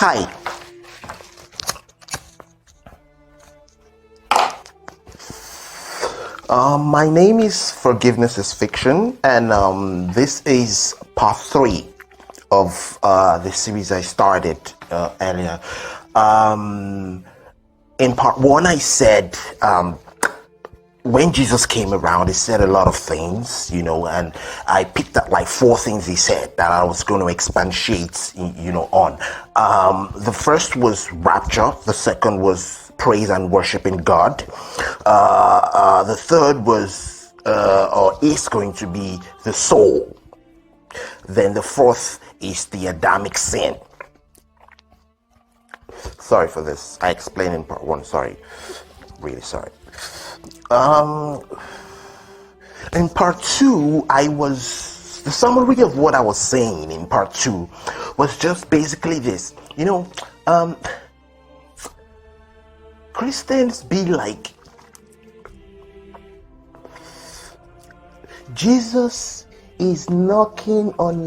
Hi. My name is Forgiveness is Fiction, and this is part 3 of the series I started earlier. In part 1, I said when Jesus came around, he said a lot of things, and I picked up like 4 things he said that I was going to expatiate, on. The first was rapture. The second was praise and worshiping God. The third was, or is going to be the soul. Then the fourth is the Adamic sin. Sorry for this. I explained in part 1. Sorry. Really sorry. In part 2, the summary of what I was saying in part 2 was just basically this. Christians be like, Jesus is knocking on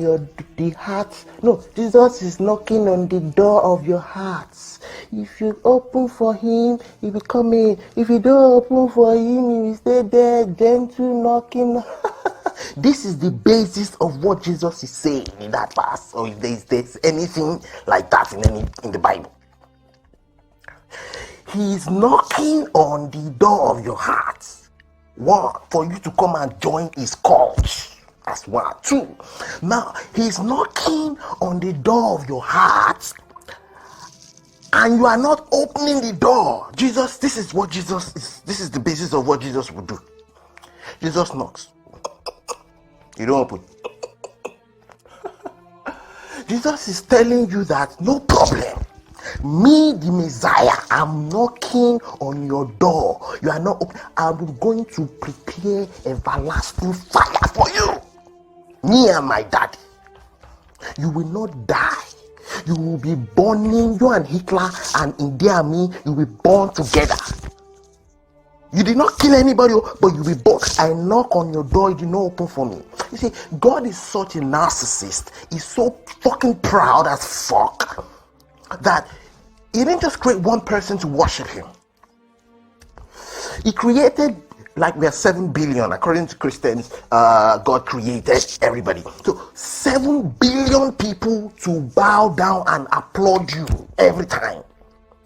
the heart. No, Jesus is knocking on the door of your hearts. If you open for him, he will come in. If you don't open for him, he will stay there, gentle knocking. This is the basis of what Jesus is saying in that verse, or if there's anything like that in the Bible. He is knocking on the door of your hearts. 1, for you to come and join his cause. That's 1. 2, now he's knocking on the door of your heart, and you are not opening the door. Jesus, this is the basis of what Jesus would do. Jesus knocks, you don't open. Jesus is telling you that no problem. Me, the Messiah, I'm knocking on your door. You are not open. I'm going to prepare everlasting fire for you. Me and my daddy. You will not die. You will be burning. You and Hitler and India and me, you will be born together. You did not kill anybody, but you will be born. I knock on your door, you did not open for me. You see, God is such a narcissist. He's so fucking proud as fuck that he didn't just create one person to worship him. He created, like, we are 7 billion. According to Christians, God created everybody. So 7 billion people to bow down and applaud you every time.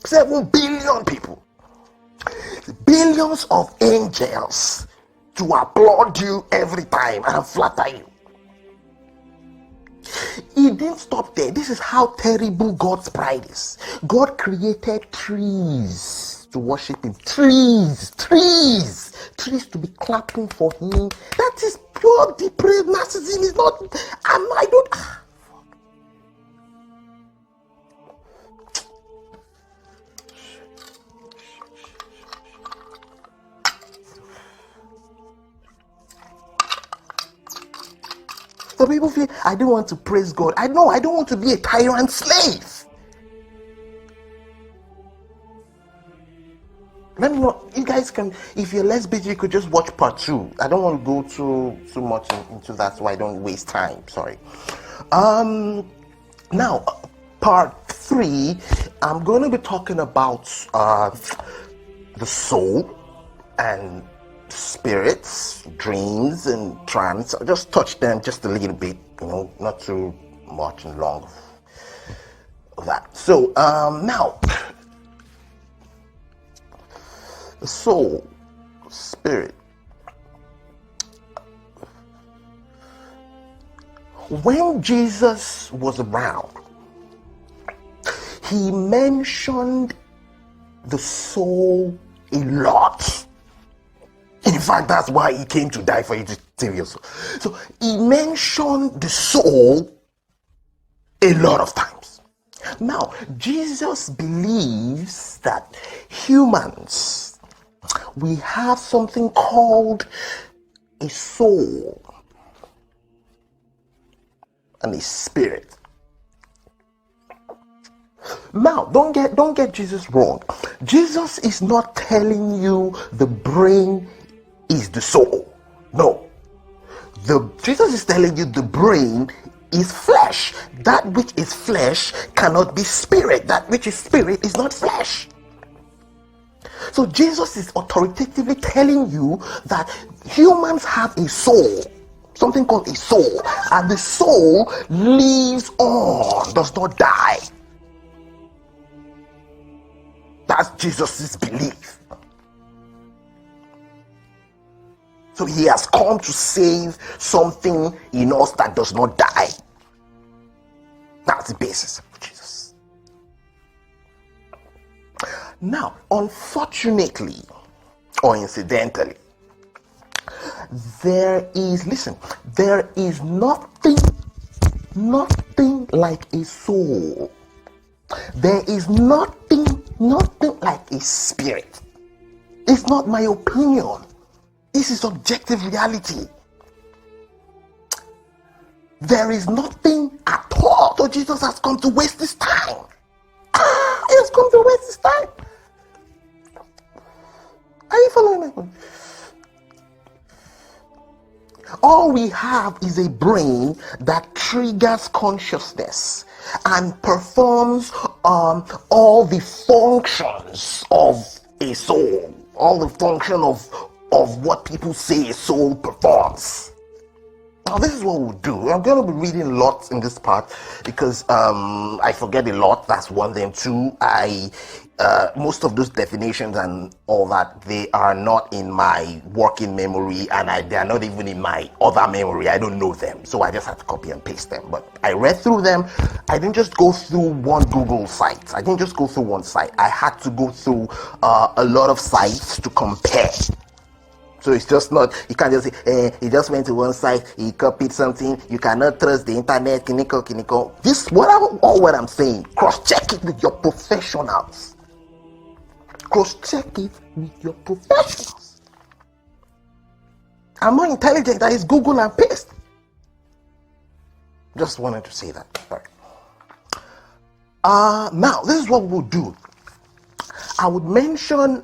7 billion people. Billions of angels to applaud you every time and flatter you. He didn't stop there. This is how terrible God's pride is. God created trees to worship him. Trees to be clapping for him. That is pure depraved narcissism. It's not. I don't. Some people feel, I don't want to praise God. I don't want to be a tyrant slave. Let me know. You guys can, if you're less busy, you could just watch part 2. I don't want to go too much into that, so I don't waste time. Sorry. Now, part 3, I'm going to be talking about the soul and spirits, dreams, and trance. I'll just touch them just a little bit, not too much and long of that. So, now, the soul, spirit. When Jesus was around, he mentioned the soul a lot. In fact, that's why he came to die, for you to save your soul. So he mentioned the soul a lot of times. Now, Jesus believes that humans, we have something called a soul and a spirit. Now, don't get Jesus wrong. Jesus is not telling you the brain is the soul. No. Jesus is telling you the brain is flesh. That which is flesh cannot be spirit. That which is spirit is not flesh. So Jesus is authoritatively telling you that humans have a soul, something called a soul, and the soul lives on, does not die. That's Jesus' belief. So he has come to save something in us that does not die. That's the basis of Jesus. Now, unfortunately, or incidentally, there is nothing like a soul. There is nothing like a spirit. It's not my opinion. This is objective reality. There is nothing at all. So Jesus has come to waste his time. He has come to waste his time. Are you following my point? All we have is a brain that triggers consciousness and performs all the functions of a soul, all the function of what people say a soul performs. Now, this is what we'll do. I'm going to be reading lots in this part because I forget a lot. That's one thing. Two, most of those definitions and all that, they are not in my working memory, and they are not even in my other memory. I don't know them, so I just have to copy and paste them. But I read through them. I didn't just go through one Google site. I didn't just go through one site. I had to go through a lot of sites to compare. So it's just not, you can't just say, he just went to one site, he copied something, you cannot trust the internet, kiniko. This, what I'm saying, cross-check it with your professionals. Cross-check it with your professionals. I'm more intelligent than is Google and paste. Just wanted to say that. Right. Now, this is what we'll do. I would mention,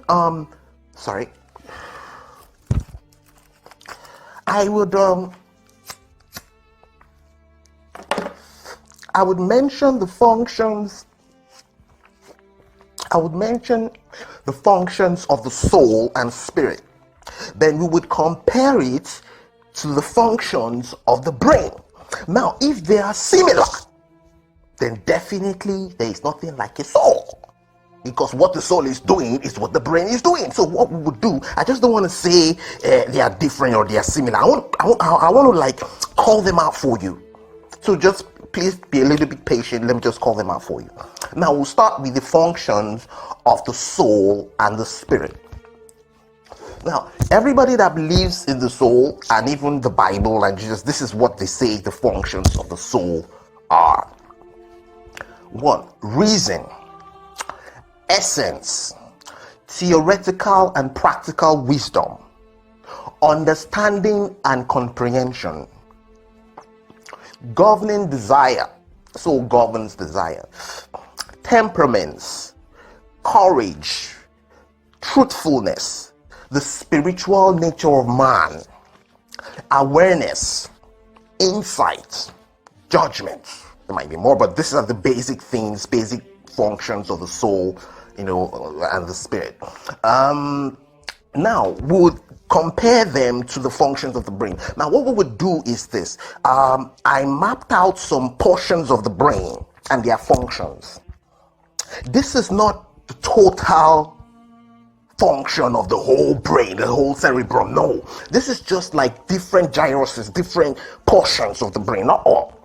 I would mention the functions. I would mention the functions of the soul and spirit. Then we would compare it to the functions of the brain. Now, if they are similar, then definitely there is nothing like a soul. Because what the soul is doing is what the brain is doing. So what we would do, I just don't want to say they are different or they are similar. I want to like call them out for you. So just please be a little bit patient. Let me just call them out for you. Now we'll start with the functions of the soul and the spirit. Now, everybody that believes in the soul, and even the Bible and Jesus, this is what they say the functions of the soul are. 1. Reason. Essence, theoretical and practical wisdom, understanding and comprehension, governing desire, soul governs desire, temperaments, courage, truthfulness, the spiritual nature of man, awareness, insight, judgment. There might be more, but these are the basic things, basic functions of the soul, and the spirit. Now, we'll compare them to the functions of the brain. Now, what we would do is this. I mapped out some portions of the brain and their functions. This is not the total function of the whole brain, the whole cerebrum. No, this is just like different gyruses, different portions of the brain, not all.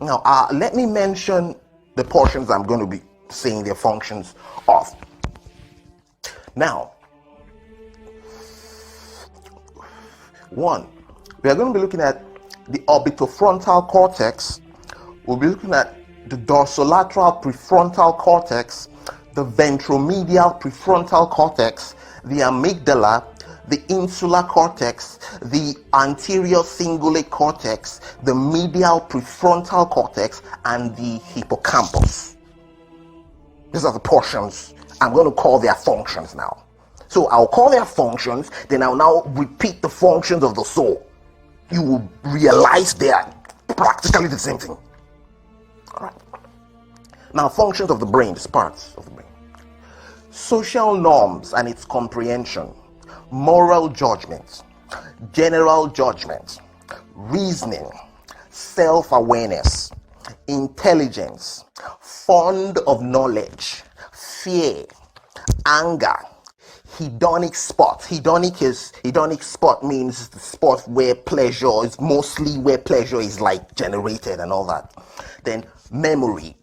Now, let me mention the portions I'm going to be saying their functions of. Now, one, we are going to be looking at the orbitofrontal cortex. We'll be looking at the dorsolateral prefrontal cortex, the ventromedial prefrontal cortex, the amygdala, the insular cortex, the anterior cingulate cortex, the medial prefrontal cortex, and the hippocampus. These are the portions. I'm going to call their functions now. So I'll call their functions, then I'll now repeat the functions of the soul. You will realize they are practically the same thing. All right. Now, functions of the brain, these parts of the brain. Social norms and its comprehension, moral judgment, general judgment, reasoning, self-awareness, intelligence, fond of knowledge, fear, anger, hedonic spot. Hedonic spot means the spot where pleasure is mostly where pleasure is like generated and all that. Then memory,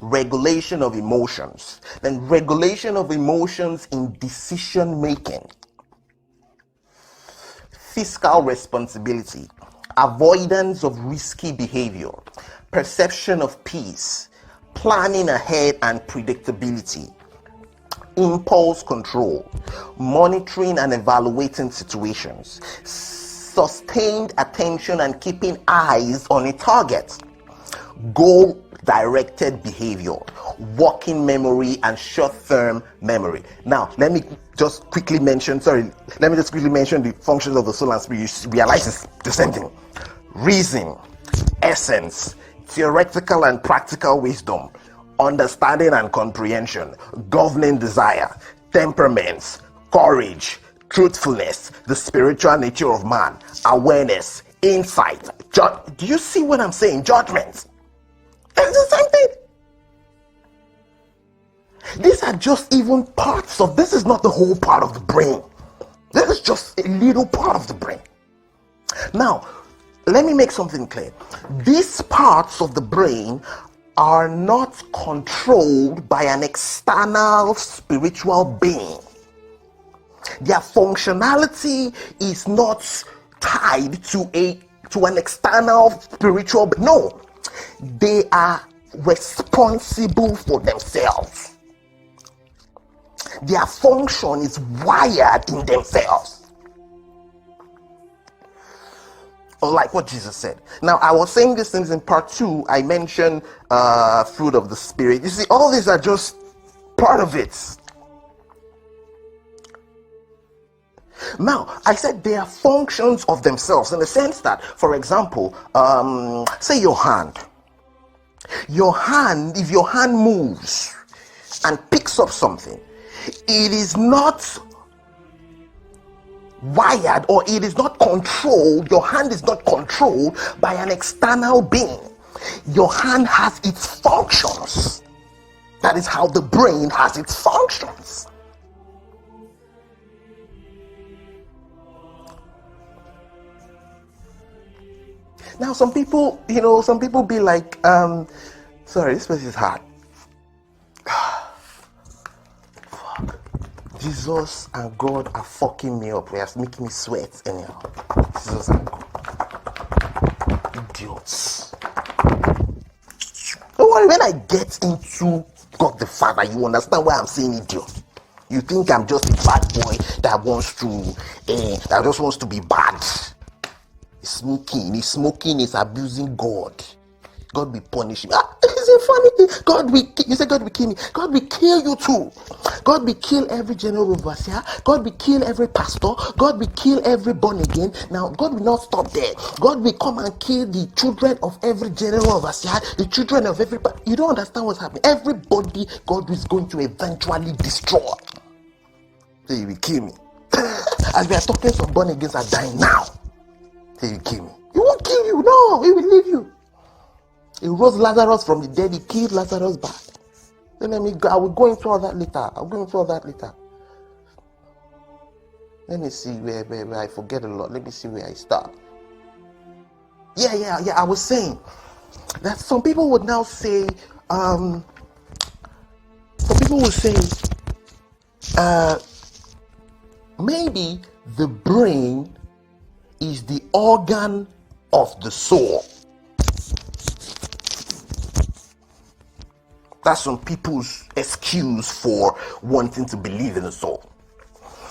regulation of emotions, then regulation of emotions in decision making, fiscal responsibility, avoidance of risky behavior, perception of peace, planning ahead and predictability, impulse control, monitoring and evaluating situations, sustained attention and keeping eyes on a target, goal directed behavior, working memory and short-term memory. Now, let me just quickly mention the functions of the soul and spirit. You realize it's the same thing. Reason, essence, theoretical and practical wisdom, understanding and comprehension, governing desire, temperaments, courage, truthfulness, the spiritual nature of man, awareness, insight. Do you see what I'm saying? Judgment. It's the same thing. These are just even parts of, this is not the whole part of the brain. This is just a little part of the brain. Now, let me make something clear. These parts of the brain are not controlled by an external spiritual being. Their functionality is not tied to an external spiritual being. No, they are responsible for themselves. Their function is wired in themselves. Like what Jesus said. Now, I was saying these things in part 2. I mentioned fruit of the spirit. You see, all these are just part of it. Now, I said they are functions of themselves in the sense that, for example, say your hand. Your hand, if your hand moves and picks up something, it is not wired, or it is not controlled. Your hand is not controlled by an external being. Your hand has its functions. That is how the brain has its functions. Now, some people be like, sorry, this place is hard. Jesus and God are fucking me up. They are making me sweat anyhow. Jesus and God. Idiots. Don't worry, when I get into God the Father, you understand why I'm saying idiot. You think I'm just a bad boy that just wants to be bad. He's smoking, he's abusing God. God will punish me. Is it funny? You say God will kill me. God will kill you too. God will kill every general overseer. God will kill every pastor. God will kill every born again. Now, God will not stop there. God will come and kill the children of every general overseer, the children of every. You don't understand what's happening. Everybody God is going to eventually destroy. So he will kill me. As we are talking, some born agains are dying now. So he will kill me. He won't kill you. No, he will leave you. He rose Lazarus from the dead. He killed Lazarus back. Then let me go. I will go into all that later. Let me see where I forget a lot. Let me see where I start. Yeah. I was saying that some people would now say, maybe the brain is the organ of the soul. That's some people's excuse for wanting to believe in the soul.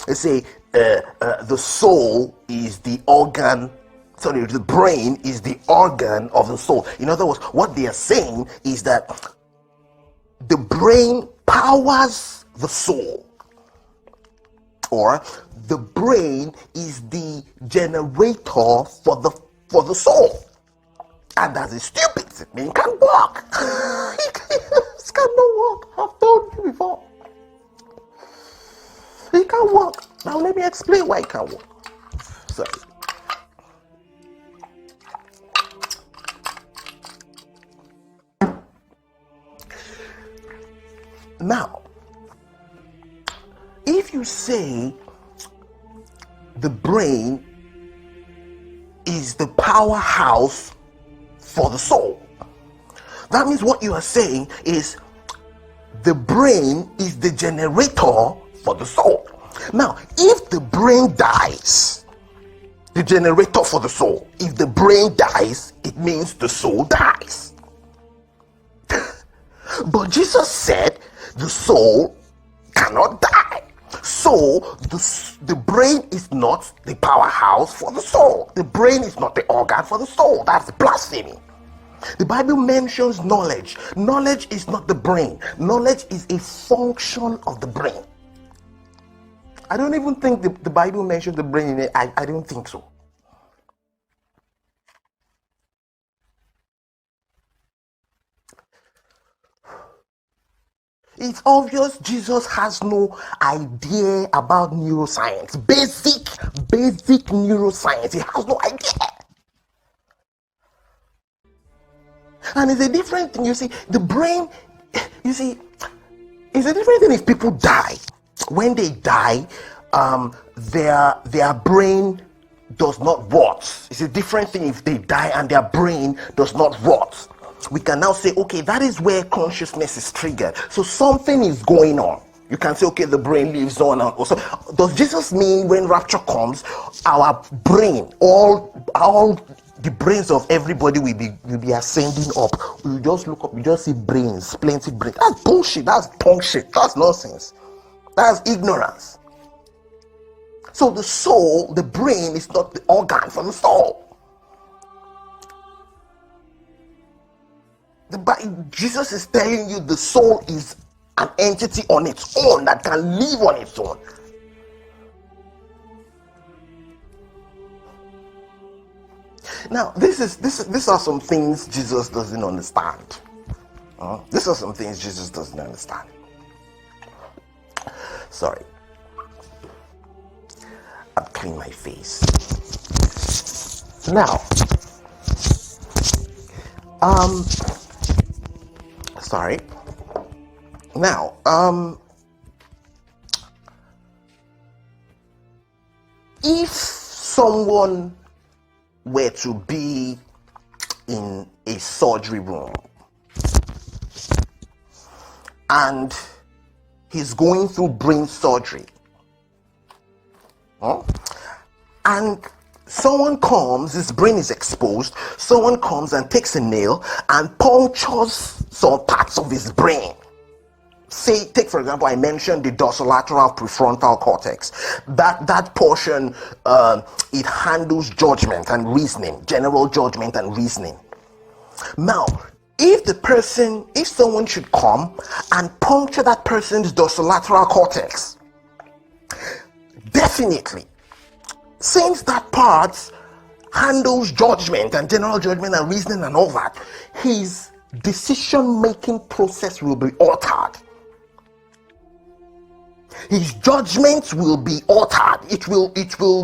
They say the soul is the organ. Sorry, the brain is the organ of the soul. In other words, what they are saying is that the brain powers the soul, or the brain is the generator for the soul. And that is stupid. It means it can't work. It cannot work. I've told you before. It can't work. Now let me explain why it can't work. Sorry. Now, if you say the brain is the powerhouse for the soul, that means what you are saying is the brain is the generator for the soul. Now, if the brain dies, the generator for the soul, if the brain dies, it means the soul dies. But Jesus said the soul cannot die. So the brain is not the powerhouse for the soul. The brain is not the organ for the soul. That's blasphemy. The Bible mentions knowledge. Knowledge is not the brain. Knowledge is a function of the brain. I don't even think the Bible mentions the brain in it. I don't think so. It's obvious Jesus has no idea about neuroscience. Basic neuroscience. He has no idea. And it's a different thing. You see, the brain, it's a different thing if people die. When they die, their brain does not rot. It's a different thing if they die and their brain does not rot. We can now say, okay, that is where consciousness is triggered. So something is going on. You can say, okay, the brain lives on. And also, does Jesus mean when rapture comes, our brain, all the brains of everybody will be ascending up? We just look up, we just see brains, plenty brains. That's bullshit. That's punk shit. That's nonsense. That's ignorance. So the soul, the brain, is not the organ for the soul. Jesus is telling you the soul is an entity on its own that can live on its own. Now, these are some things Jesus doesn't understand. These are some things Jesus doesn't understand. Sorry. I've cleaned my face. Now, sorry. Now, if someone were to be in a surgery room and he's going through brain surgery, and someone comes, his brain is exposed, someone comes and takes a nail and punctures some parts of his brain. Say, take for example, I mentioned the dorsolateral prefrontal cortex. That portion, it handles judgment and reasoning, general judgment and reasoning. Now, if someone should come and puncture that person's dorsolateral cortex, definitely, since that part handles judgment and general judgment and reasoning and all that, his decision-making process will be altered. His judgments will be altered. It will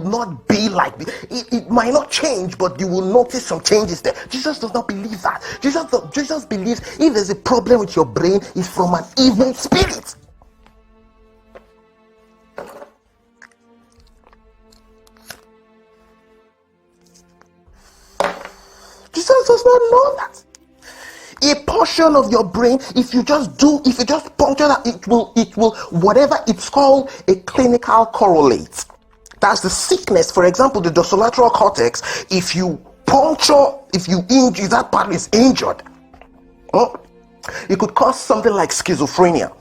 not be like it might not change, but you will notice some changes there. Jesus does not believe that. Jesus believes if there's a problem with your brain, it's from an evil spirit. Jesus does not know that. A portion of your brain, if you just puncture that, it will whatever it's called, a clinical correlate. That's the sickness. For example, the dorsolateral cortex, if you injure, that part is injured, it could cause something like schizophrenia.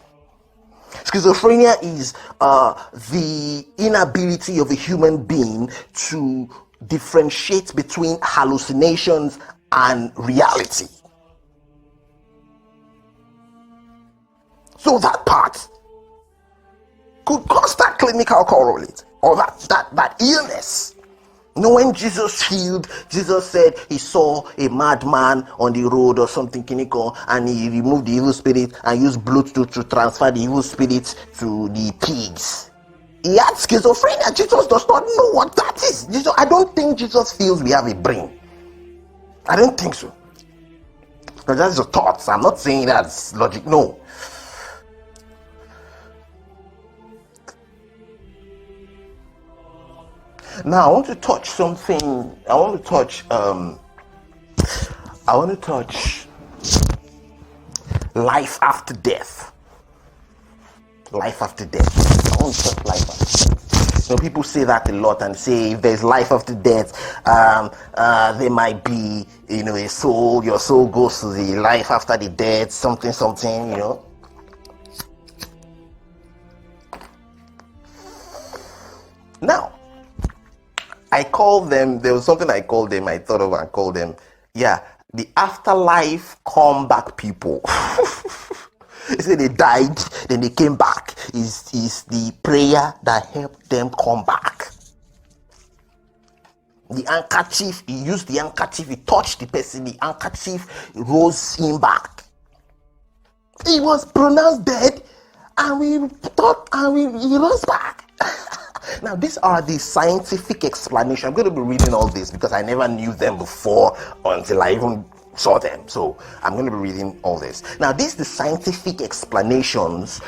Schizophrenia is the inability of a human being to differentiate between hallucinations and reality. So that part could cause that clinical correlate or that illness. You know, when Jesus healed, Jesus said he saw a madman on the road or something, and he removed the evil spirit and used Bluetooth to transfer the evil spirit to the pigs. He had schizophrenia. Jesus does not know what that is. I don't think Jesus feels we have a brain. I don't think so. But that's the thoughts. I'm not saying that's logic. No. Now I want to touch something. I want to touch life after death. Life after death. I want to touch life after death. You know, people say that a lot and say if there's life after death, there might be, a soul. Your soul goes to the life after the death. Something. Now, there was something I called them, I thought of and called them, the afterlife comeback people. They say they died, then they came back. Is the prayer that helped them come back. The handkerchief, he used the handkerchief, he touched the person, the handkerchief rose him back. He was pronounced dead, and he rose back. Now, these are the scientific explanations. I'm going to be reading all this because I never knew them before until I even saw them. So I'm going to be reading all this. Now, these are the scientific explanations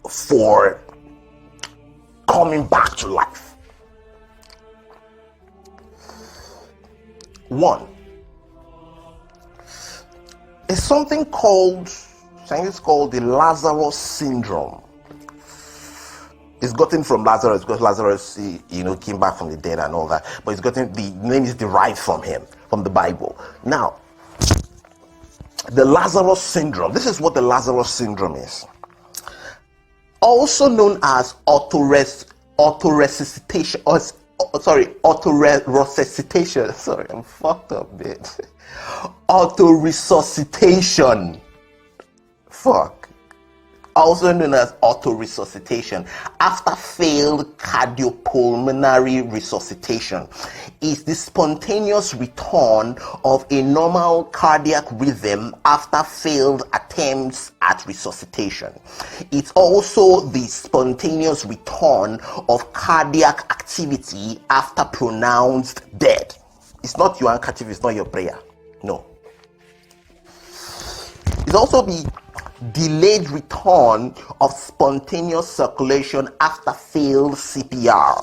for coming back to life. One is something scientists call the Lazarus syndrome. It's gotten from Lazarus because Lazarus, came back from the dead and all that. But the name is derived from him, from the Bible. Now, the Lazarus syndrome. This is what the Lazarus syndrome is. Also known as autoresuscitation. Autoresuscitation. Sorry, I'm fucked up, bitch. Autoresuscitation. Fuck. Also known as autoresuscitation, after failed cardiopulmonary resuscitation, is the spontaneous return of a normal cardiac rhythm after failed attempts at resuscitation. It's also the spontaneous return of cardiac activity after pronounced dead. It's not your handkerchief, it's not your prayer. No. It's also the delayed return of spontaneous circulation after failed CPR.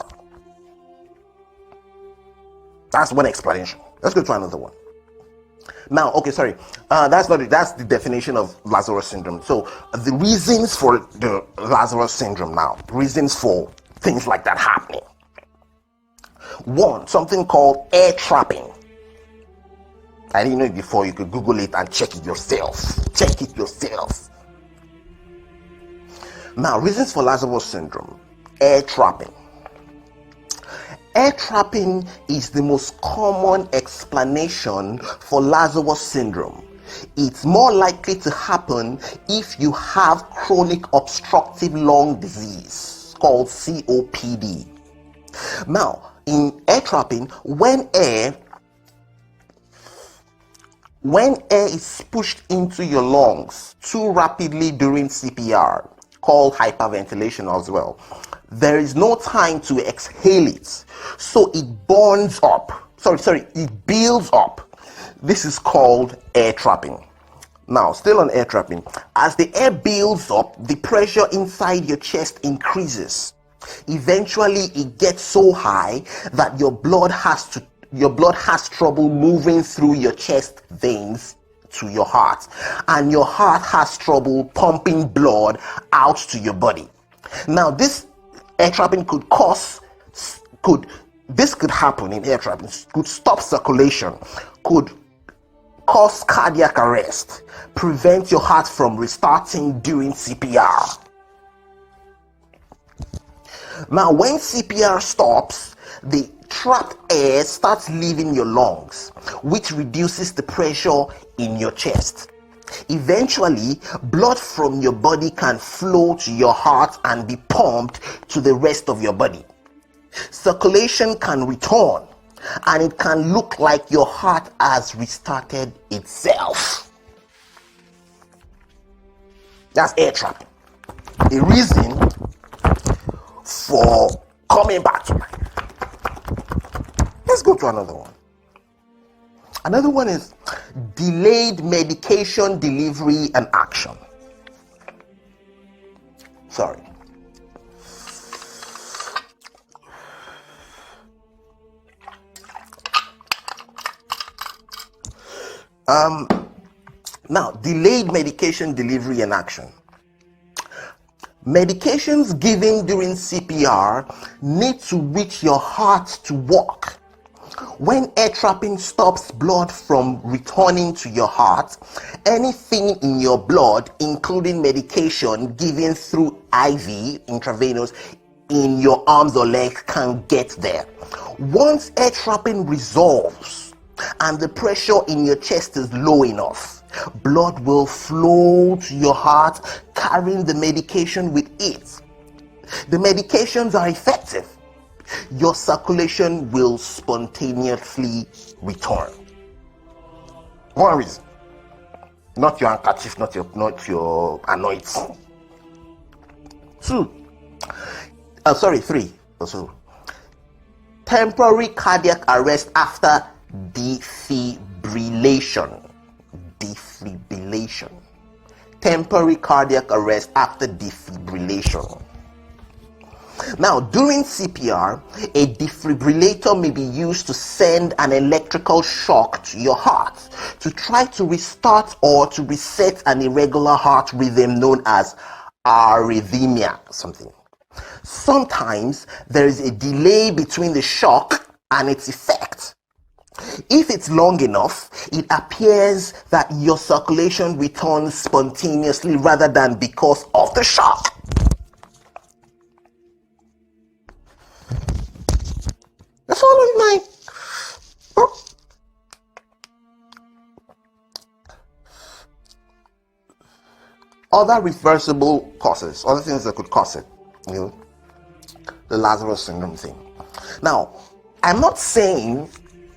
That's one explanation. Let's go to another one. Now, that's the definition of Lazarus syndrome. So the reasons for the Lazarus syndrome now, reasons for things like that happening. One, something called air trapping. I didn't know it before. You could Google it and check it yourself. Now, reasons for Lazarus syndrome. Air trapping. Air trapping is the most common explanation for Lazarus syndrome. It's more likely to happen if you have chronic obstructive lung disease called COPD. Now, in air trapping, when air is pushed into your lungs too rapidly during CPR, called hyperventilation as well, there is no time to exhale it, so it burns up. It builds up. This is called air trapping. Now, still on air trapping, as the air builds up, the pressure inside your chest increases. Eventually, it gets so high that your blood has trouble moving through your chest veins to your heart, and your heart has trouble pumping blood out to your body. Now, this air trapping could happen in air trapping, could stop circulation, could cause cardiac arrest, prevent your heart from restarting during CPR. Now, when CPR stops, the trapped air starts leaving your lungs, which reduces the pressure in your chest. Eventually, blood from your body can flow to your heart and be pumped to the rest of your body. Circulation can return, and it can look like your heart has restarted itself. That's air trapping. A reason for coming back to life. Let's go to another one. Another one is delayed medication delivery and action. Sorry. Now, delayed medication delivery and action. Medications given during CPR need to reach your heart to work. When air trapping stops blood from returning to your heart, anything in your blood, including medication given through IV, intravenous, in your arms or legs, can get there. Once air trapping resolves and the pressure in your chest is low enough, blood will flow to your heart, carrying the medication with it. The medications are effective. Your circulation will spontaneously return. One reason. Not your handkerchief, not your anointing. Three. Also, temporary cardiac arrest after defibrillation. Temporary cardiac arrest after defibrillation. Now, during CPR, a defibrillator may be used to send an electrical shock to your heart to try to restart or to reset an irregular heart rhythm known as arrhythmia. Sometimes there is a delay between the shock and its effect. If it's long enough, it appears that your circulation returns spontaneously rather than because of the shock. That's all in my other reversible causes, other things that could cause it, the Lazarus syndrome thing. Now, I'm not saying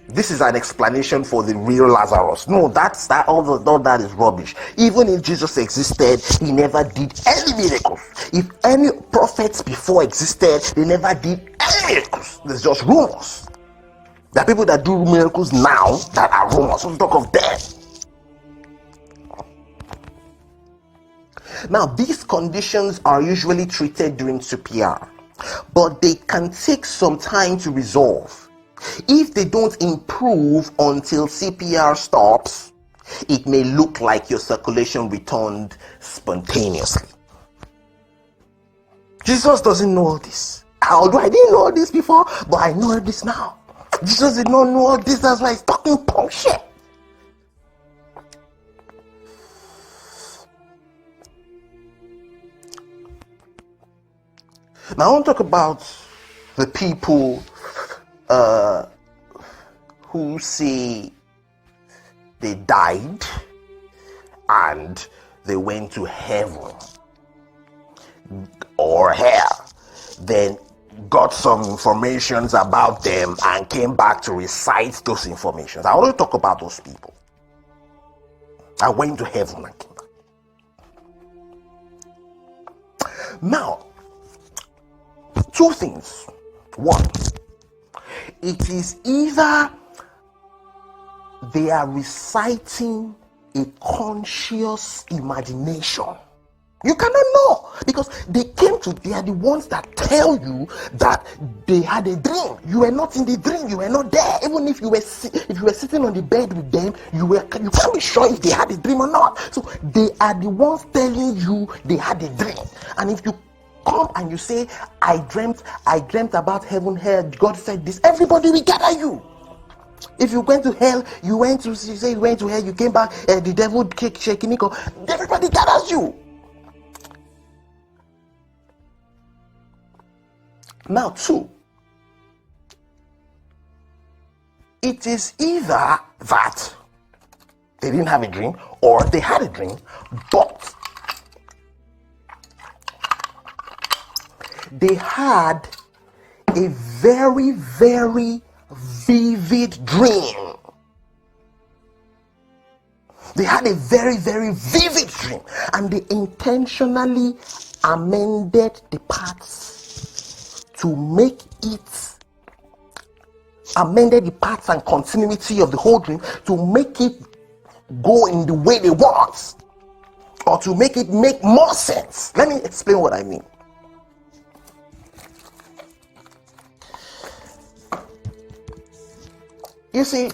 this is an explanation for the real Lazarus. No, all that is rubbish. Even if Jesus existed, he never did any miracles. If any prophets before existed, they never did any miracles. There's just rumors. There are people that do miracles now that are rumors. Let's talk of them. Now, these conditions are usually treated during CPR, but they can take some time to resolve. If they don't improve until CPR stops, it may look like your circulation returned spontaneously. Jesus doesn't know all this. Although I didn't know all this before, but I know all this now. Jesus did not know all this, that's why he's talking punk shit. Now I want to talk about the people who say they died and they went to heaven or hell, then got some informations about them and came back to recite those informations. I want to talk about those people. I went to heaven and came back. Now, two things. One, it is either they are reciting a conscious imagination. You cannot know, because they are the ones that tell you that they had a dream. You were not in the dream, you were not there. Even if you were sitting on the bed with them, you can't be sure if they had a dream or not. So they are the ones telling you they had a dream. And if you come and you say, I dreamt about heaven, hell, God said this, everybody will gather you. If you went to hell, you went to hell, you came back, the devil shaking, everybody gathers you. Now, two, it is either that they didn't have a dream or they had a dream, but they had a very, very vivid dream. They had a very, very vivid dream, and they intentionally amended the parts to make it, amended the parts and continuity of the whole dream to make it go in the way they want, or to make it make more sense. Let me explain what I mean. You see,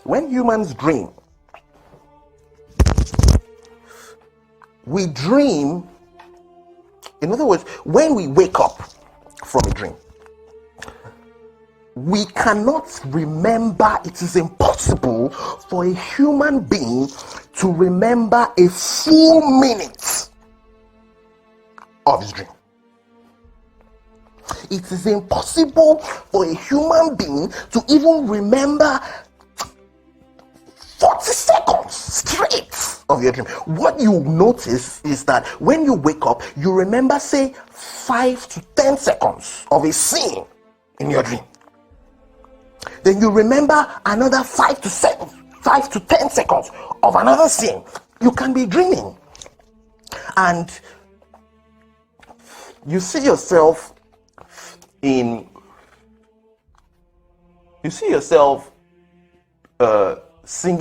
when humans dream, we dream. In other words, when we wake up from a dream, we cannot remember. It is impossible for a human being to remember a full minute of his dream. It is impossible for a human being to even remember 40 seconds straight of your dream. What you notice is that when you wake up, you remember, say, 5 to 10 seconds of a scene in your dream. Then you remember another 5 to 10 seconds of another scene. You can be dreaming, and you see yourself singing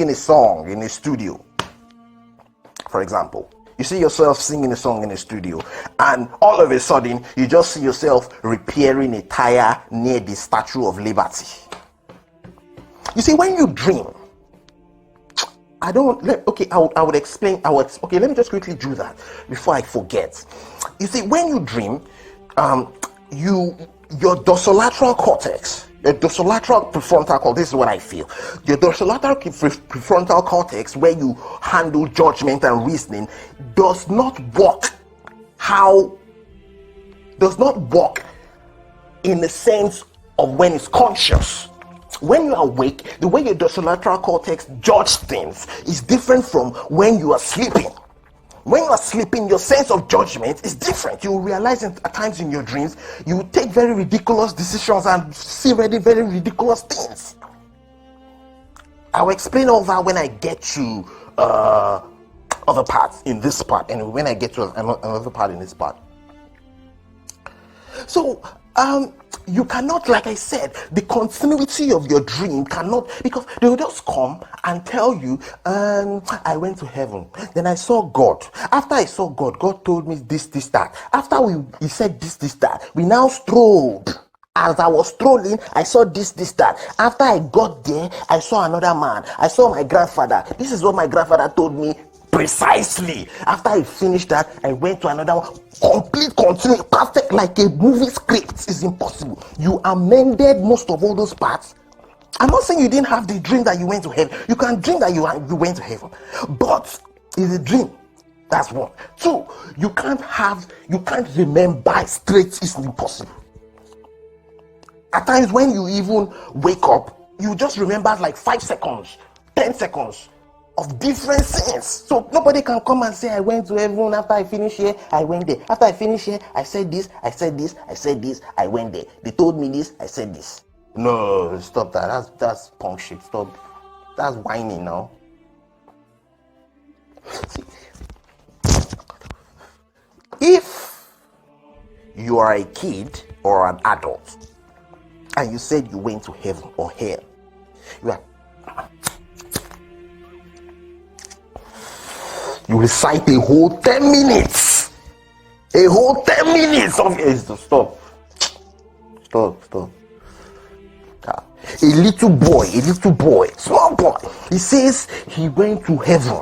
a song in a studio. For example, you see yourself singing a song in a studio, and all of a sudden you just see yourself repairing a tire near the Statue of Liberty. You see, when you dream, I would explain. Let me just quickly do that before I forget. You see, when you dream, your dorsolateral cortex, your dorsolateral prefrontal cortex, this is what I feel. Your dorsolateral prefrontal cortex, where you handle judgment and reasoning, does not work in the sense of when it's conscious. When you are awake, the way your dorsolateral cortex judges things is different from when you are sleeping. When you are sleeping, your sense of judgment is different. You realize at times in your dreams, you take very ridiculous decisions and see very, very ridiculous things. I'll explain all that when I get to other parts in this part, and when I get to another part in this part. So, you cannot, like I said, the continuity of your dream cannot, because they will just come and tell you, I went to heaven, then I saw God. After I saw God, God told me this, that. After he said this, that, we now strolled. As I was strolling, I saw this, that. After I got there, I saw another man. I saw my grandfather. This is what my grandfather told me precisely. After I finished that, I went to another one. Complete, continuous, perfect, like a movie script. Is impossible. You amended most of all those parts. I'm not saying you didn't have the dream that you went to heaven. You can dream that you went to heaven, but it's a dream. That's one. Two, you can't remember straight. It's impossible. At times when you even wake up, you just remember like 5 seconds, 10 seconds of different sins. So nobody can come and say, I went to heaven after I finished here, I went there. After I finished here, I said this, I said this, I said this, I went there. They told me this, I said this. No, stop that. That's punk shit. Stop. That's whining now. See, if you are a kid or an adult and you said you went to heaven or hell, you recite a whole 10 minutes. A whole 10 minutes of it. Stop. A little boy, small boy, he says he went to heaven.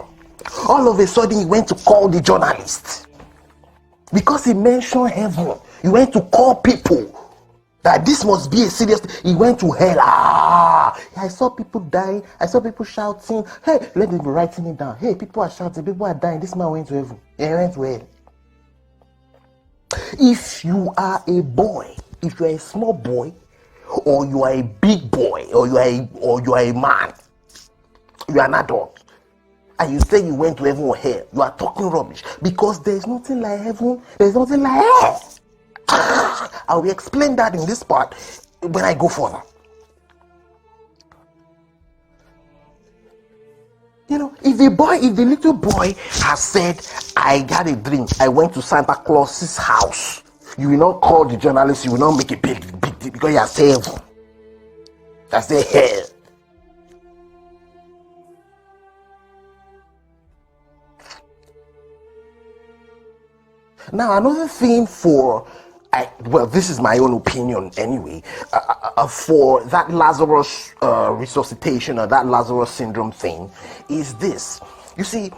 All of a sudden, he went to call the journalist because he mentioned heaven. He went to call people that this must be a serious. He went to hell. I saw people dying. I saw people shouting. Hey, let me be writing it down. Hey, people are shouting. People are dying. This man went to heaven. He went to hell. If you are a boy, if you are a small boy, or you are a big boy, or you are a man, you are an adult, and you say you went to heaven or hell, you are talking rubbish, because there's nothing like heaven, there's nothing like hell. I will explain that in this part when I go further. You know, if the little boy has said, I had a dream, I went to Santa Claus's house, you will not call the journalist, you will not make a big deal, because you are saying heaven. That's the hell. Now, another thing this is my own opinion anyway, for that Lazarus resuscitation or that Lazarus syndrome thing is this. You see,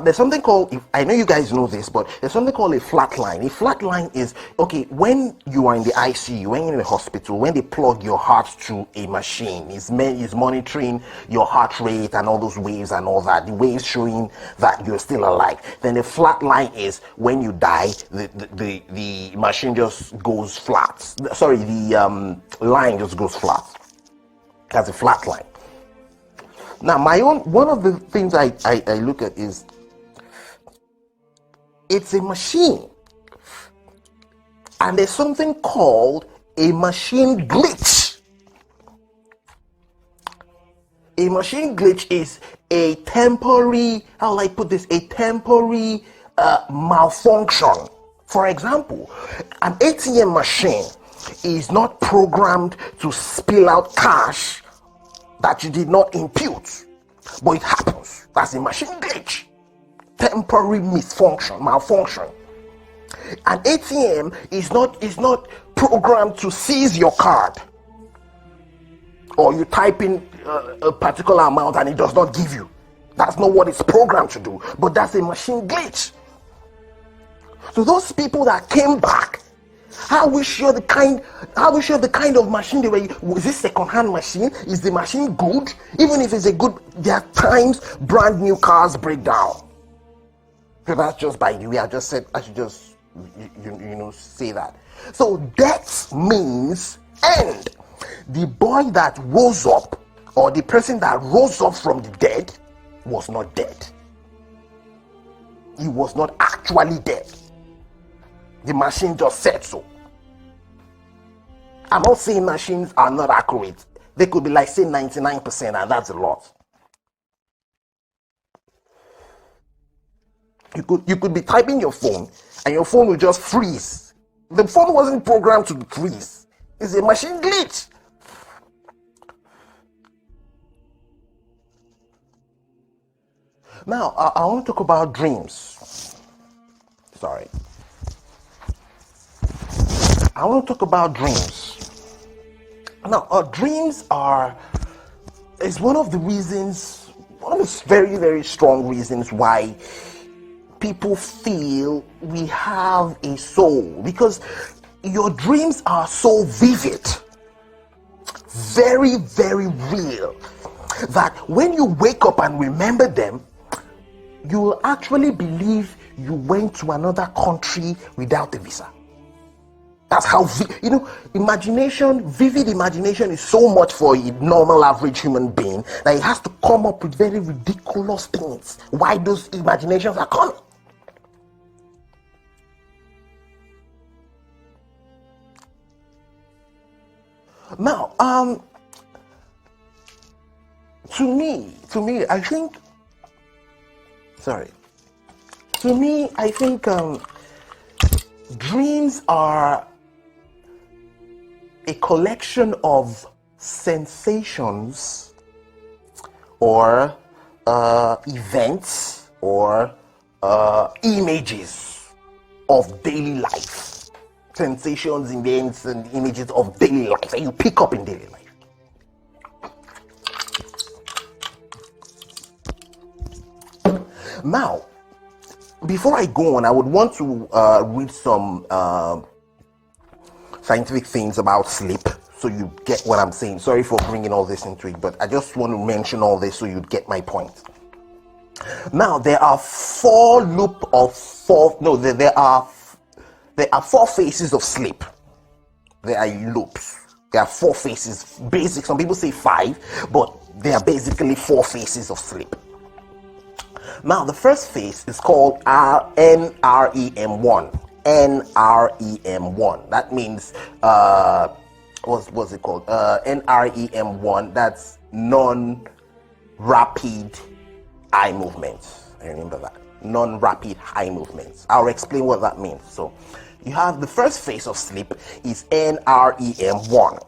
there's something called, I know you guys know this, but there's something called a flat line. A flat line is, okay, when you are in the ICU, when you're in the hospital, when they plug your heart to a machine, it's monitoring your heart rate and all those waves and all that, the waves showing that you're still alive. Then the flat line is when you die, the machine just goes flat. Sorry, the line just goes flat. That's a flat line. Now, one of the things I look at is, it's a machine, and there's something called a machine glitch. A machine glitch is a temporary, how will I put this, a temporary malfunction. For example, an ATM machine is not programmed to spill out cash that you did not impute, but it happens. That's a machine glitch, temporary malfunction. An ATM is not programmed to seize your card, or you type in a particular amount and it does not give you. That's not what it's programmed to do, but that's a machine glitch. So those people that came back, how are we sure the kind of machine they were? Was this second-hand machine? Is the machine good? Even if it's a good, there are times brand new cars break down. So that's just by the way. I should just say that. So death means end. The boy that rose up, or the person that rose up from the dead, was not dead. He was not actually dead. The machine just said so. I'm not saying machines are not accurate. They could be like, say, 99%, and that's a lot. You could be typing your phone, and your phone will just freeze. The phone wasn't programmed to freeze. It's a machine glitch. Now, I want to talk about dreams. Sorry. I want to talk about dreams. Now, dreams is one of the very, very strong reasons why people feel we have a soul, because your dreams are so vivid, very, very real, that when you wake up and remember them, you will actually believe you went to another country without a visa. That's how, vivid imagination is so much for a normal average human being that it has to come up with very ridiculous things. Why those imaginations are coming. Now, to me, I think, dreams are a collection of sensations or events or images of daily life. Sensations, events, and images of daily life that you pick up in daily life. Now, before I go on, I would want to read some scientific things about sleep so you get what I'm saying. Sorry for bringing all this into it, but I just want to mention all this so you'd get my point. Now, there are four phases of sleep. There are loops. There are four phases. Basic, some people say 5, but there are basically 4 phases of sleep. Now, the first phase is called NREM1. NREM1. That means, what's it called? NREM1, that's non-rapid eye movements. I remember that. Non-rapid eye movements. I'll explain what that means. So, you have the first phase of sleep is NREM1,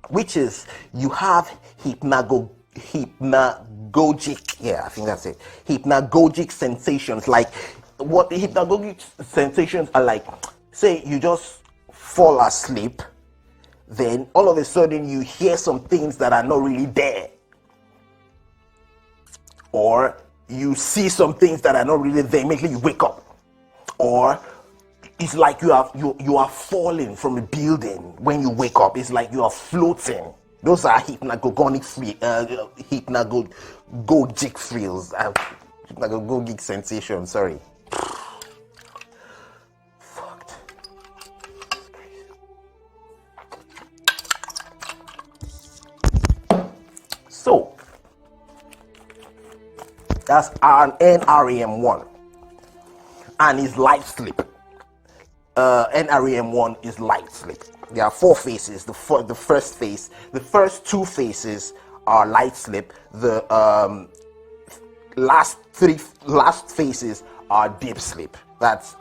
which is you have hypnagogic, hypnagogic sensations. Like, what the hypnagogic sensations are like, say you just fall asleep, then all of a sudden you hear some things that are not really there, or you see some things that are not really there, immediately you wake up, or it's like you are falling from a building when you wake up. It's like you are floating. Those are hypnagogic feels, hypnagogic sensations. Sorry. Fucked. So that's an NREM1, and is light sleep. NREM1 is light sleep. There are 4 phases. The first phase, the first 2 phases are light sleep. The last phases are deep sleep. That's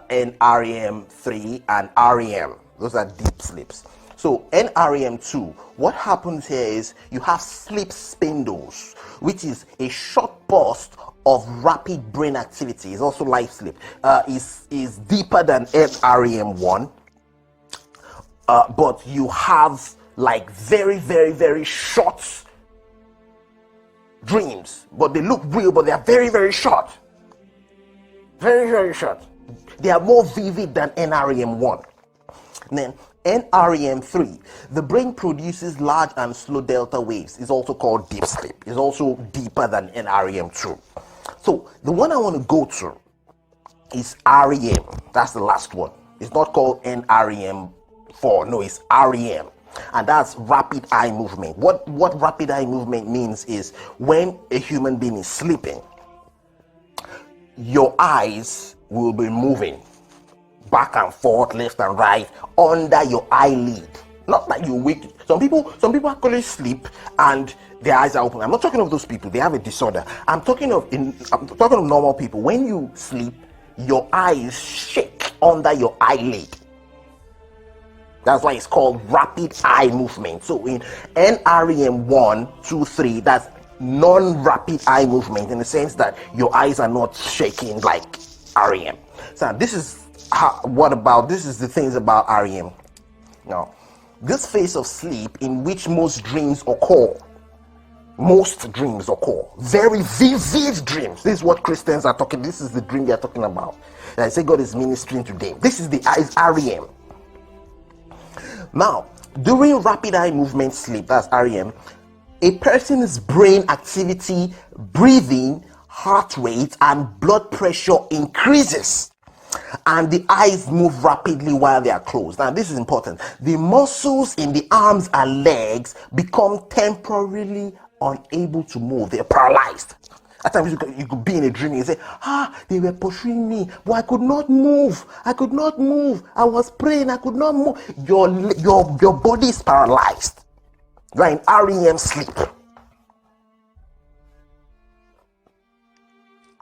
NREM3 and REM. Those are deep sleeps. So NREM2, what happens here is you have sleep spindles, which is a short burst of rapid brain activity. Is also light sleep. Is deeper than NREM1, but you have like very, very, very short dreams, but they look real, but they are very, very short. Very, very short. They are more vivid than NREM1. Then NREM3, the brain produces large and slow delta waves. It's also called deep sleep. It's also deeper than NREM2. So the one I want to go to is REM. That's the last one. It's not called NREM4. No, it's REM. And that's rapid eye movement. What rapid eye movement means is when a human being is sleeping, your eyes will be moving back and forth, left and right, under your eyelid. Not that you wake. Some people actually sleep and their eyes are open. I'm not talking of those people. They have a disorder. I'm talking of normal people. When you sleep, your eyes shake under your eyelid. That's why it's called rapid eye movement. So in NREM 1, 2, 3, that's non-rapid eye movement in the sense that your eyes are not shaking like REM. So this is the things about REM. Now, this phase of sleep in which most dreams occur, very vivid dreams. This is what Christians are talking. This is the dream they are talking about. And I say God is ministering to them. This is the REM. Now, during rapid eye movement sleep, that's REM, a person's brain activity, breathing, heart rate, and blood pressure increases, and the eyes move rapidly while they are closed. Now, this is important. The muscles in the arms and legs become temporarily unable to move. They're paralyzed. At times you could be in a dream and say, they were pursuing me, but I could not move. I could not move. I was praying, I could not move. Your body is paralyzed. You are in REM sleep.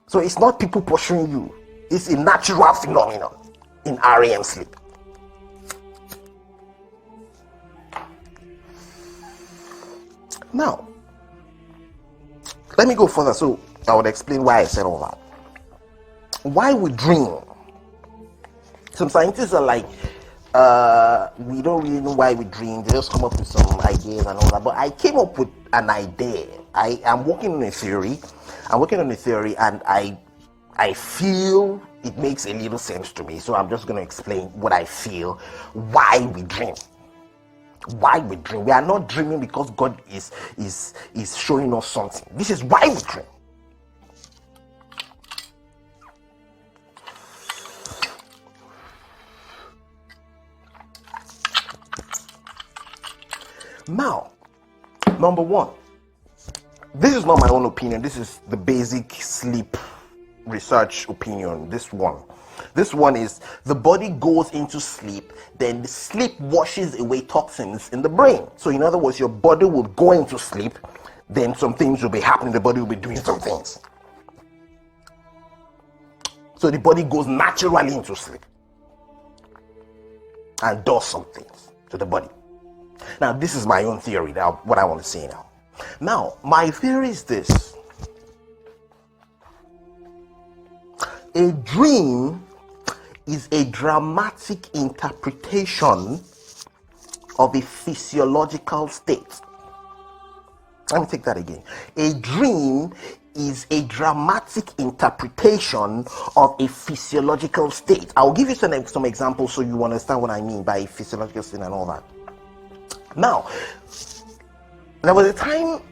So it's not people pursuing you. It's a natural phenomenon in REM sleep. Now, let me go further so I would explain why I said all that. Why we dream. Some scientists are like, we don't really know why we dream. They just come up with some ideas and all that. But I came up with an idea. I am working on a theory. And I feel it makes a little sense to me. So I'm just going to explain what I feel, why we dream. Why we dream. We are not dreaming because God is showing us something. This is why we dream. Now, number one, this is not my own opinion. This is the basic sleep research opinion. This one is the body goes into sleep, then the sleep washes away toxins in the brain. So in other words, your body will go into sleep, then some things will be happening. The body will be doing some things. So the body goes naturally into sleep and does some things to the body. Now, this is my own theory. Now, what I want to say now. Now, my theory is this. A dream is a dramatic interpretation of a physiological state. Let me take that again. A dream is a dramatic interpretation of a physiological state. I'll give you some examples so you understand what I mean by physiological state and all that. Now, there was a time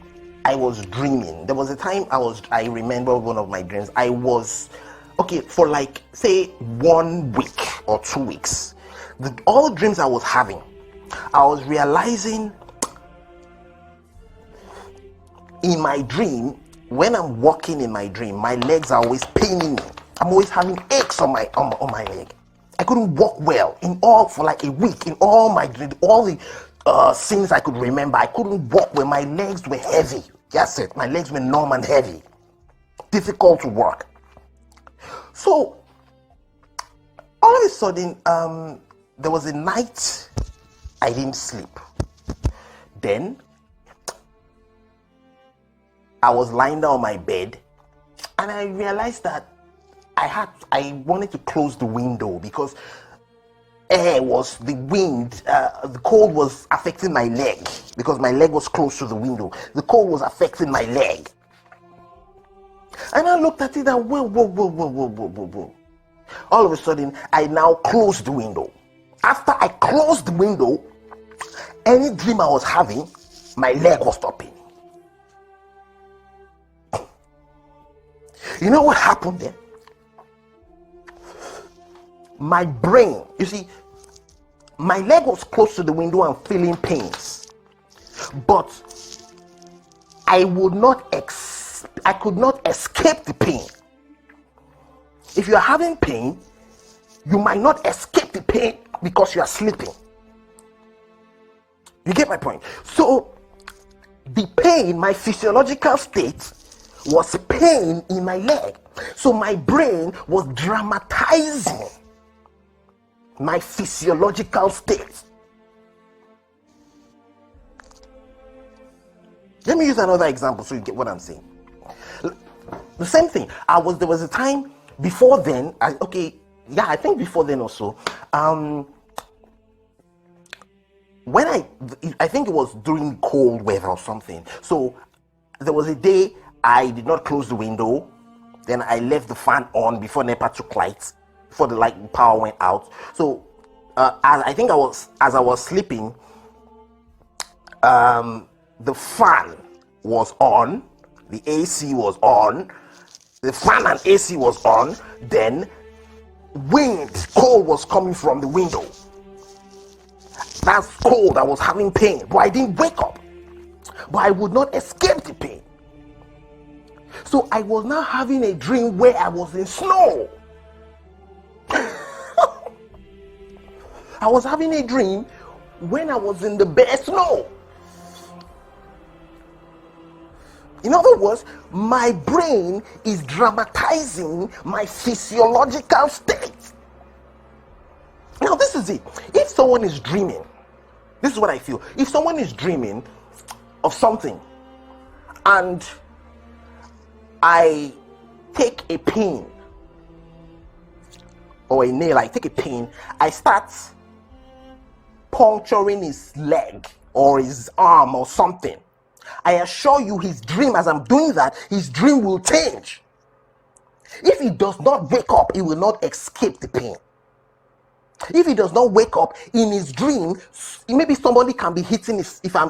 I was dreaming. I remember one of my dreams. I was, for like, say, 1 week or 2 weeks. All the dreams I was having, I was realizing in my dream, when I'm walking in my dream, my legs are always paining me. I'm always having aches on my leg. I couldn't walk well for like a week. In all my dreams, all the things I could remember, I couldn't walk well. My legs were heavy. That's it. My legs were numb and heavy. Difficult to work. So, all of a sudden, there was a night I didn't sleep. Then, I was lying down on my bed, and I realized that I wanted to close the window because the cold was affecting my leg because my leg was close to the window. The cold was affecting my leg. And I looked at it and whoa. All of a sudden, I now closed the window. After I closed the window, any dream I was having, my leg was stopping. You know what happened then? My brain, you see, my leg was close to the window and feeling pains, but I could not escape the pain. If you are having pain, you might not escape the pain because you are sleeping. You get my point? So the pain, my physiological state, was pain in my leg. So my brain was dramatizing my physiological state. Let me use another example so you get what I'm saying. The same thing. There was a time before then. I think before then also. When I think it was during cold weather or something. So there was a day I did not close the window. Then I left the fan on before NEPA took lights, before the power went out. So as I was sleeping, the fan was on, the AC was on, the fan and AC was on. Then cold was coming from the window. That's cold. I was having pain, but I didn't wake up. But I would not escape the pain. So I was now having a dream where I was in snow. I was having a dream when I was in the bare snow. In other words, my brain is dramatizing my physiological state. Now, this is it. If someone is dreaming, this is what I feel. If someone is dreaming of something and I take a pin or a nail, I take a pin, I start puncturing his leg or his arm or something, I assure you his dream, as I'm doing that, his dream will change. If he does not wake up, he will not escape the pain. If he does not wake up in his dream, maybe somebody can be hitting his, if I'm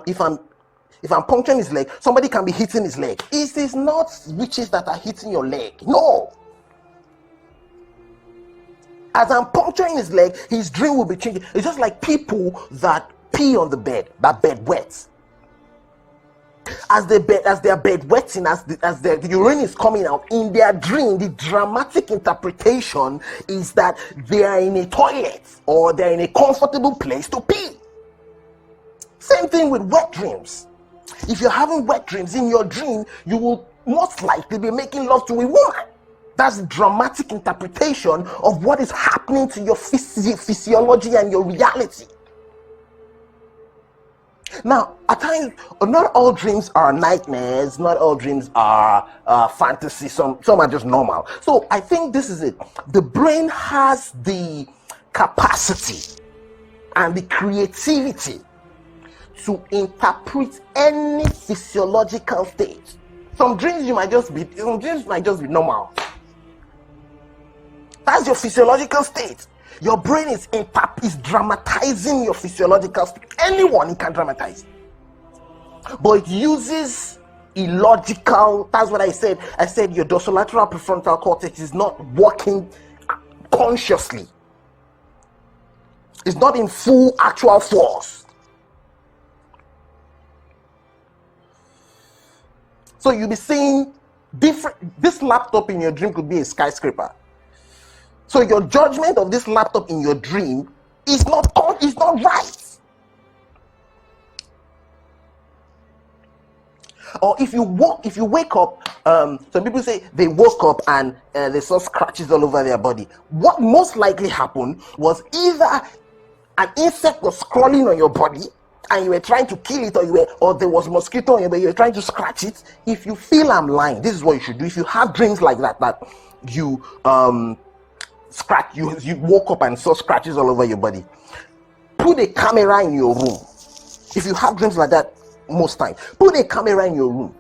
puncturing his leg, somebody can be hitting his leg. It is not witches that are hitting your leg. No. As I'm puncturing his leg, his dream will be changing. It's just like people that pee on the bed, that bed wets. As their bed wetting, as the urine is coming out, in their dream, the dramatic interpretation is that they are in a toilet or they're in a comfortable place to pee. Same thing with wet dreams. If you're having wet dreams, in your dream, you will most likely be making love to a woman. That's dramatic interpretation of what is happening to your physiology and your reality. Now, at times, not all dreams are nightmares, not all dreams are fantasy, some are just normal. So I think this is it. The brain has the capacity and the creativity to interpret any physiological state. Some dreams might just be normal. That's your physiological state. Your brain is dramatizing your physiological state. Anyone can dramatize. But it uses illogical, that's what I said. I said your dorsolateral prefrontal cortex is not working consciously. It's not in full actual force. So you'll be seeing different, this laptop in your dream could be a skyscraper. So your judgment of this laptop in your dream is not right. Or if you wake up, some people say they woke up and they saw scratches all over their body. What most likely happened was either an insect was crawling on your body and you were trying to kill it, or there was mosquito on you, but you were trying to scratch it. If you feel I'm lying, this is what you should do. If you have dreams like that you scratch, you woke up and saw scratches all over your body, put a camera in your room. If you have dreams like that, most times, put a camera in your room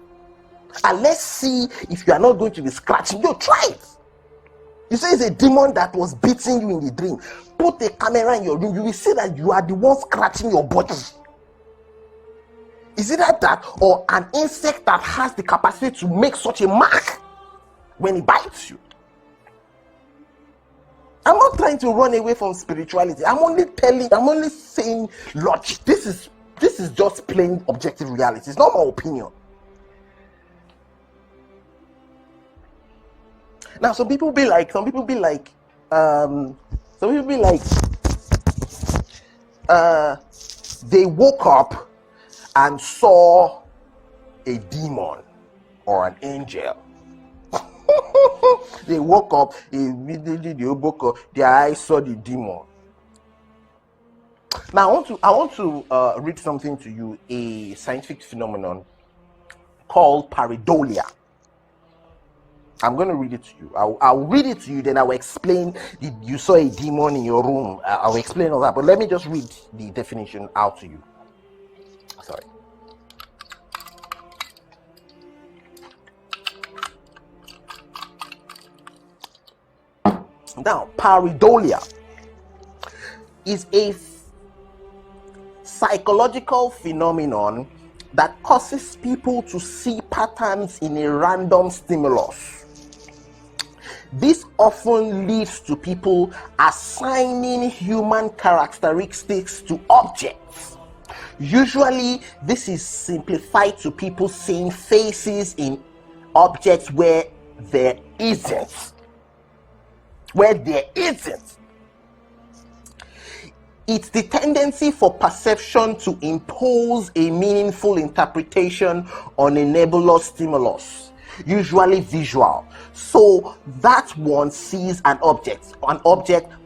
and let's see if you are not going to be scratching. Try it. You say it's a demon that was beating you in the dream. Put a camera in your room. You will see that you are the one scratching your body. Is it that or an insect that has the capacity to make such a mark when it bites you? I'm not trying to run away from spirituality. I'm only saying logic. This is just plain objective reality. It's not my opinion. Now, some people be like, they woke up and saw a demon or an angel. They woke up, immediately their eyes saw the demon. Now I want to read something to you, a scientific phenomenon called pareidolia. I'm going to read it to you. I'll read it to you, then I will explain. You saw a demon in your room. I'll explain all that, but let me just read the definition out to you. Sorry. Now, pareidolia is a psychological phenomenon that causes people to see patterns in a random stimulus. This often leads to people assigning human characteristics to objects. Usually, this is simplified to people seeing faces in objects where there isn't. Where there isn't. It's the tendency for perception to impose a meaningful interpretation on a nebulous stimulus, usually visual, so that one sees an object,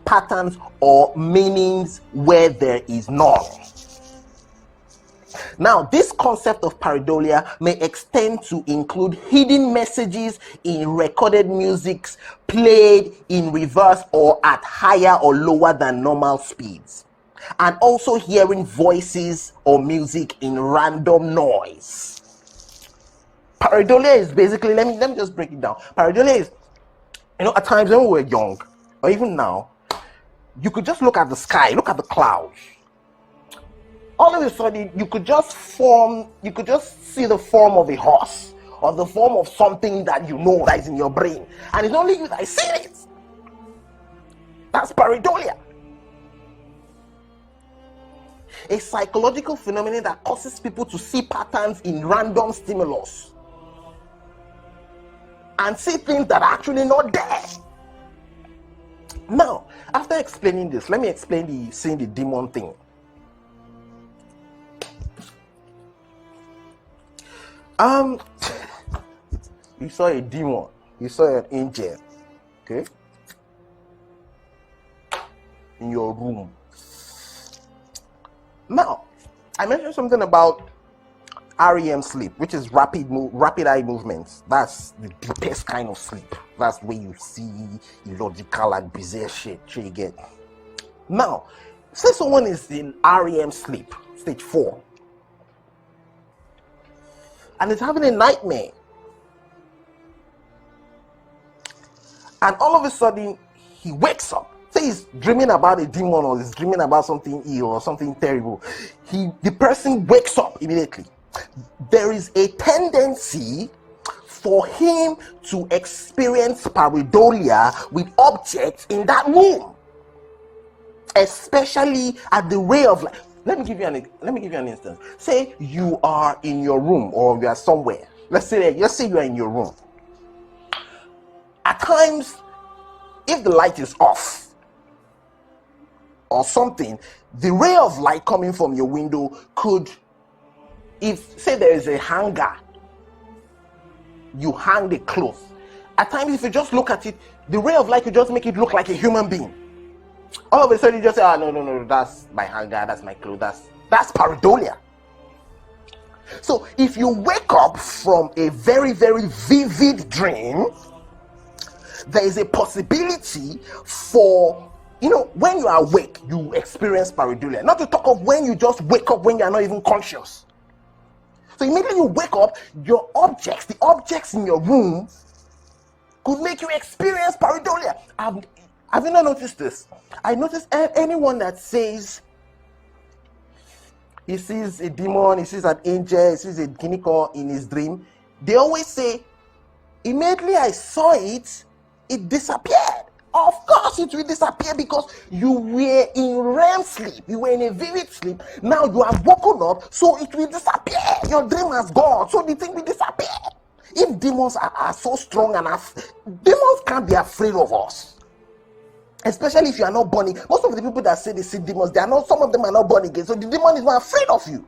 patterns, or meanings where there is none. Now, this concept of pareidolia may extend to include hidden messages in recorded musics played in reverse or at higher or lower than normal speeds, and also hearing voices or music in random noise. Pareidolia is basically, let me just break it down. Pareidolia is, at times when we were young, or even now, you could just look at the sky, look at the clouds. All of a sudden, you could just see the form of a horse or the form of something that you know that is in your brain, and it's only you that see it. That's pareidolia. A psychological phenomenon that causes people to see patterns in random stimulus and see things that are actually not there. Now, after explaining this, let me explain the seeing the demon thing. You saw a demon, you saw an angel, okay, in your room. Now, I mentioned something about REM sleep, which is rapid eye movements. That's the deepest kind of sleep. That's where you see illogical and bizarre shit you get. Now, say someone is in REM sleep, stage 4, and is having a nightmare, and all of a sudden he wakes up. Say he's dreaming about a demon, or he's dreaming about something ill or something terrible. The person wakes up immediately. There is a tendency for him to experience pareidolia with objects in that room, especially at the ray of light. Let me give you an instance. Say you are in your room, or you are somewhere. Let's say you are in your room. At times, if the light is off or something, the ray of light coming from your window could, if say there is a hanger, you hang the clothes. At times, if you just look at it, the ray of light could just make it look like a human being. All of a sudden, you just say, no, that's my hanger, that's my clothes, that's pareidolia. So, if you wake up from a very, very vivid dream, there is a possibility for, when you are awake, you experience pareidolia. Not to talk of when you just wake up when you are not even conscious. So immediately you wake up, the objects in your room could make you experience pareidolia. Have you not noticed this? I noticed anyone that says he sees a demon, he sees an angel, he sees a guinea corn in his dream, they always say, immediately I saw it, it disappeared. Of course it will disappear, because you were in REM sleep, you were in a vivid sleep. Now you have woken up, so it will disappear. Your dream has gone, so the thing will disappear. If demons are so strong enough, demons can't be afraid of us. Especially if you are not born again. Most of the people that say they see demons, some of them are not born again, so the demon is not afraid of you.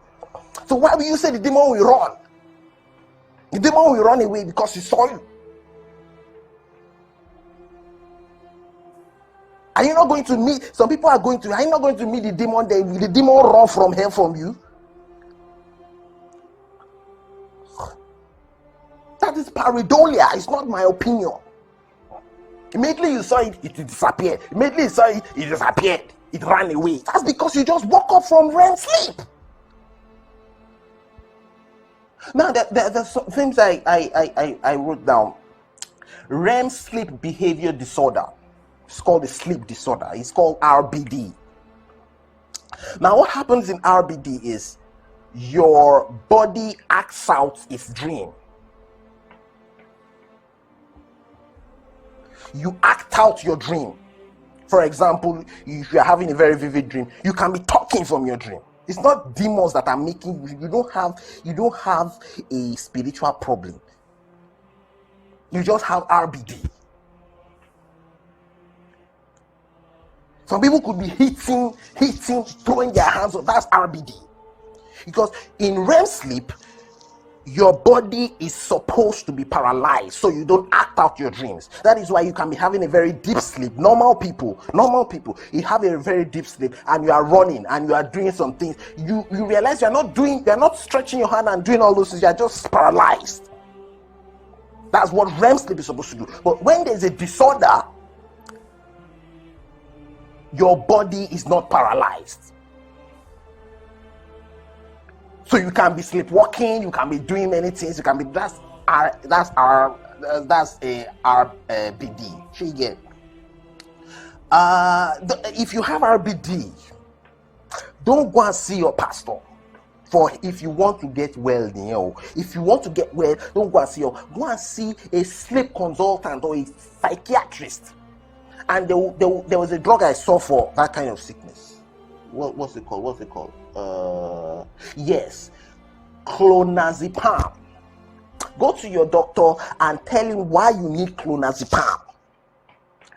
So why will you say the demon will run? The demon will run away because he saw you. Are you not going to meet, some people are you not going to meet the demon, the demon run from hell from you? That is pareidolia, it's not my opinion. Immediately you saw it, it disappeared. Immediately you saw it, it disappeared. It ran away. That's because you just woke up from REM sleep. Now, there's some things I wrote down. REM sleep behavior disorder. It's called a sleep disorder. It's called RBD. Now, what happens in RBD is your body acts out its dream. you act out your dream. For example, if you are having a very vivid dream, you can be talking from your dream. It's not demons that are making you. You don't have a spiritual problem. You just have RBD. Some people could be hitting, throwing their hands up. That's RBD. Because in REM sleep, your body is supposed to be paralyzed so you don't act out your dreams. That is why you can be having a very deep sleep. Normal people, you have a very deep sleep and you are running and you are doing some things. You realize you're not stretching your hand and doing all those things. You're just paralyzed. That's what REM sleep is supposed to do. But when there's a disorder, your body is not paralyzed. So you can be sleepwalking, you can be doing many things, you can be that's a RBD. See again. If you have RBD, don't go and see your pastor. For if you want to get well, if you want to get well, don't go and see a sleep consultant or a psychiatrist. And there was a drug I saw for that kind of sickness. What's it called? Yes, clonazepam. Go to your doctor and tell him why you need clonazepam,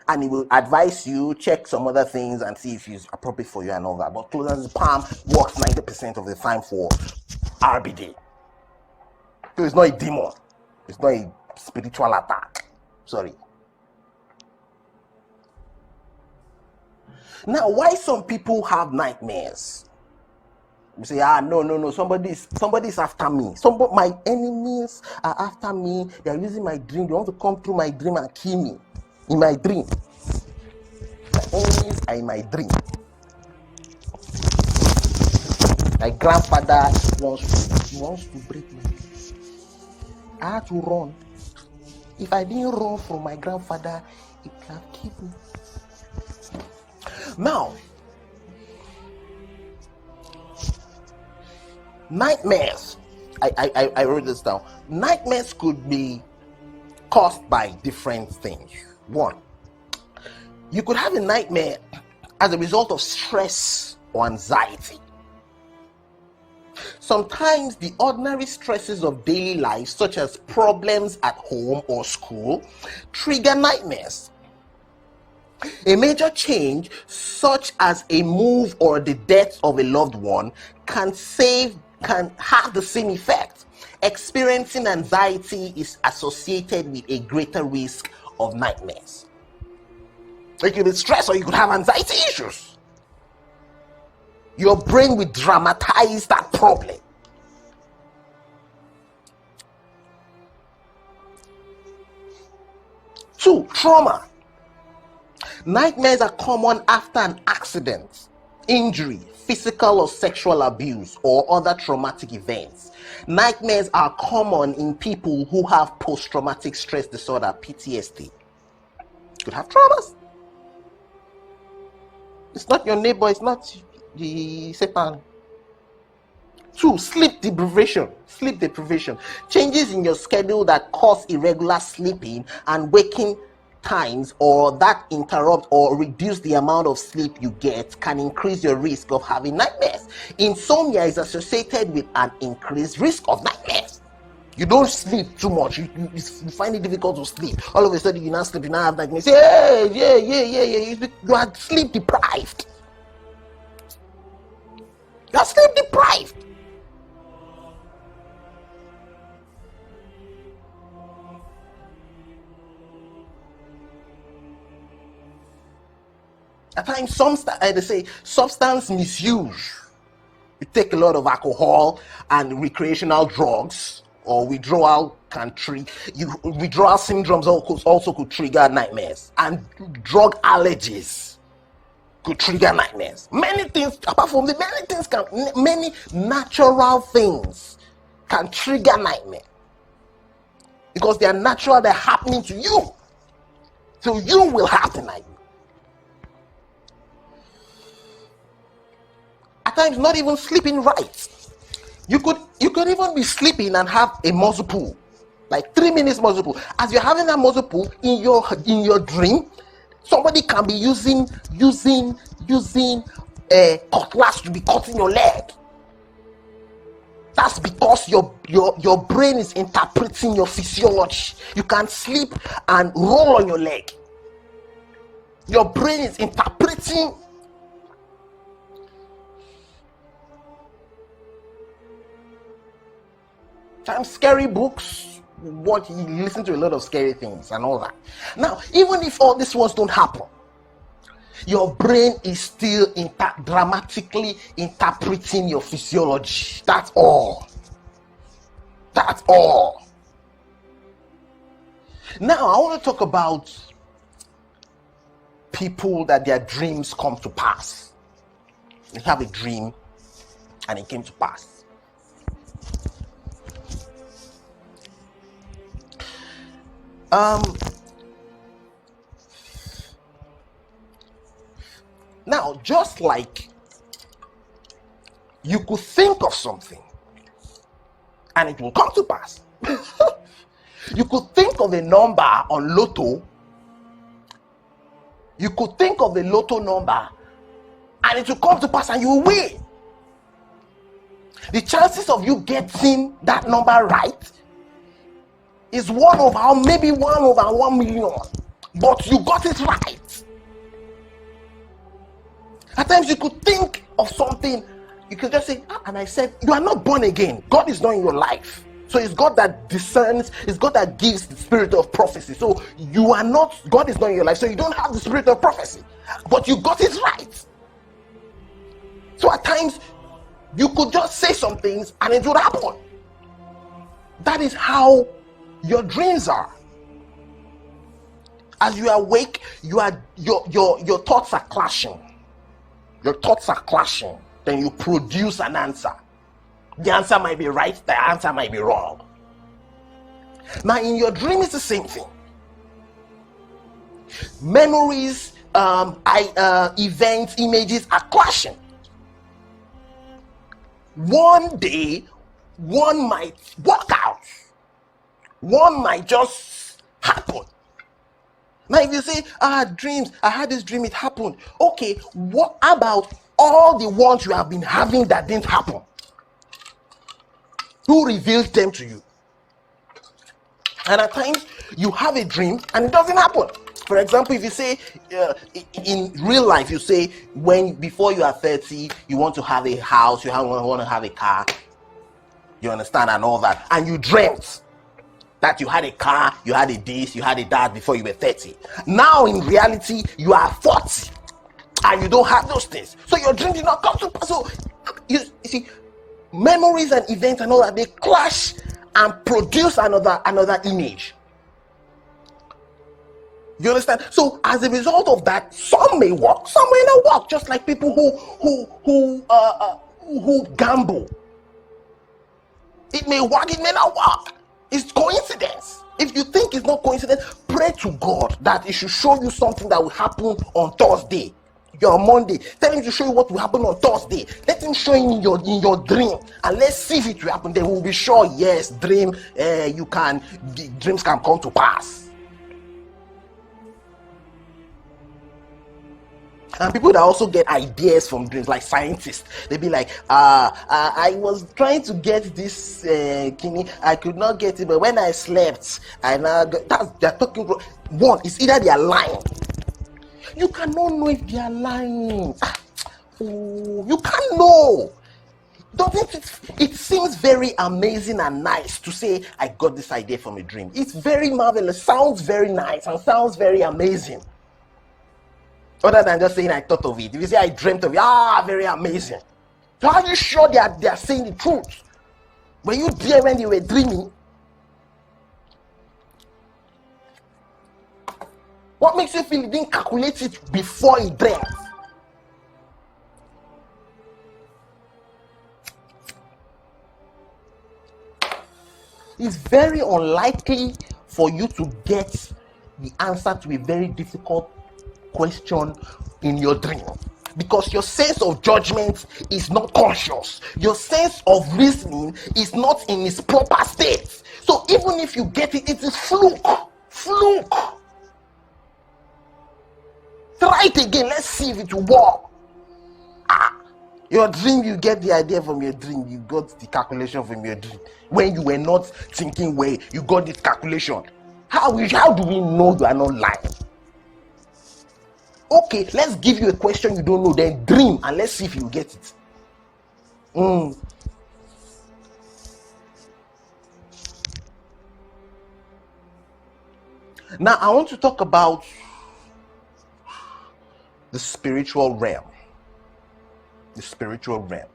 and he will advise you, check some other things and see if it's appropriate for you and all that. But clonazepam works 90% of the time for RBD. So it's not a demon, it's not a spiritual attack. Sorry. Now, why some people have nightmares? You say, no, somebody's after me. My enemies are after me. They are using my dream. They want to come through my dream and kill me in my dream. My enemies are in my dream. My grandfather wants to break me. I had to run. If I didn't run from my grandfather, it would have killed me. Now, nightmares. I wrote this down. Nightmares could be caused by different things. One, you could have a nightmare as a result of stress or anxiety. Sometimes the ordinary stresses of daily life, such as problems at home or school, trigger nightmares. A major change, such as a move or the death of a loved one, can have the same effect. Experiencing anxiety is associated with a greater risk of nightmares. You could be stressed or you could have anxiety issues. Your brain will dramatize that problem. Two, trauma. Nightmares are common after an accident, injury, physical or sexual abuse, or other traumatic events. Nightmares are common in people who have post-traumatic stress disorder, PTSD. You could have traumas. It's not your neighbor, it's not the Satan. Two, sleep deprivation. Sleep deprivation. Changes in your schedule that cause irregular sleeping and waking times, or that interrupt or reduce the amount of sleep you get, can increase your risk of having nightmares. Insomnia is associated with an increased risk of nightmares. You don't sleep too much, you find it difficult to sleep. All of a sudden you now sleep, you now have nightmares. You are sleep deprived. You are sleep deprived. At times, they say substance misuse. You take a lot of alcohol and recreational drugs, or withdrawal withdrawal syndromes also could trigger nightmares, and drug allergies could trigger nightmares. Many things, apart from many natural things can trigger nightmare because they are natural. They're happening to you, so you will have the nightmare. At times, not even sleeping right. You could even be sleeping and have a muscle pull. like 3 minutes muscle pull. As you're having that muscle pull in your dream, somebody can be using a cutlass to be cutting your leg. That's because your brain is interpreting your physiology. You can sleep and roll on your leg. Your brain is interpreting. Some scary books, you listen to a lot of scary things and all that. Now, even if all these ones don't happen, your brain is still dramatically interpreting your physiology. That's all. That's all. Now, I want to talk about people that their dreams come to pass. They have a dream and it came to pass. Now, just like you could think of something and it will come to pass. You could think of a number on Lotto. You could think of a Lotto number and it will come to pass and you will win. The chances of you getting that number right is 1 over maybe 1 over 1 million, but you got it right. At times you could think of something, you could just say, and I said, you are not born again. God is not in your life. So it's God that discerns, it's God that gives the spirit of prophecy. So you are not, God is not in your life, so you don't have the spirit of prophecy, but you got it right. So at times you could just say some things and it would happen. That is how your dreams are. As you awake, your thoughts are clashing. Your thoughts are clashing. Then you produce an answer. The answer might be right, the answer might be wrong. Now, in your dream, it's the same thing. Memories, events, images are clashing. One day, one might walk out. One might just happen. Now, if you say, dreams, I had this dream, it happened. Okay, what about all the ones you have been having that didn't happen? Who revealed them to you? And at times, you have a dream and it doesn't happen. For example, if you say, in real life, you say, before you are 30, you want to have a house, you want to have a car, you understand, and all that, and you dreamt that you had a car, you had a this, you had a that before you were 30. Now in reality, you are 40 and you don't have those things. So your dream did not come to pass. So you see, memories and events and all that, they clash and produce another image. You understand? So as a result of that, some may work, some may not work. Just like people who gamble. It may work, it may not work. It's coincidence. If you think it's not coincidence, pray to God that it should show you something that will happen on Thursday. You're on Monday. Tell him to show you what will happen on Thursday. Let him show you in your dream, and let's see if it will happen. Then we'll be sure. Yes, dreams can come to pass. And people that also get ideas from dreams, like scientists, they be like, I was trying to get this kidney, I could not get it, but when I slept, I now got, they're talking. One, it's either they are lying. You cannot know if they are lying. You can't know. Doesn't it seems very amazing and nice to say, I got this idea from a dream. It's very marvelous, sounds very nice, and sounds very amazing. Other than just saying I thought of it. If you say I dreamt of it, very amazing. So are you sure they are saying the truth? Were you there when they were dreaming? What makes you feel you didn't calculate it before he dreamt? It's very unlikely for you to get the answer to a very difficult question in your dream, because your sense of judgment is not conscious. Your sense of reasoning is not in its proper state. So even if you get it, it is fluke. Try it again. Let's see if it will work. Your dream, you get the idea from your dream. You got the calculation from your dream. When you were not thinking well, you got this calculation. How do we know you are not lying? Okay, let's give you a question you don't know, then dream and let's see if you get it. Now, I want to talk about the spiritual realm. The spiritual realm.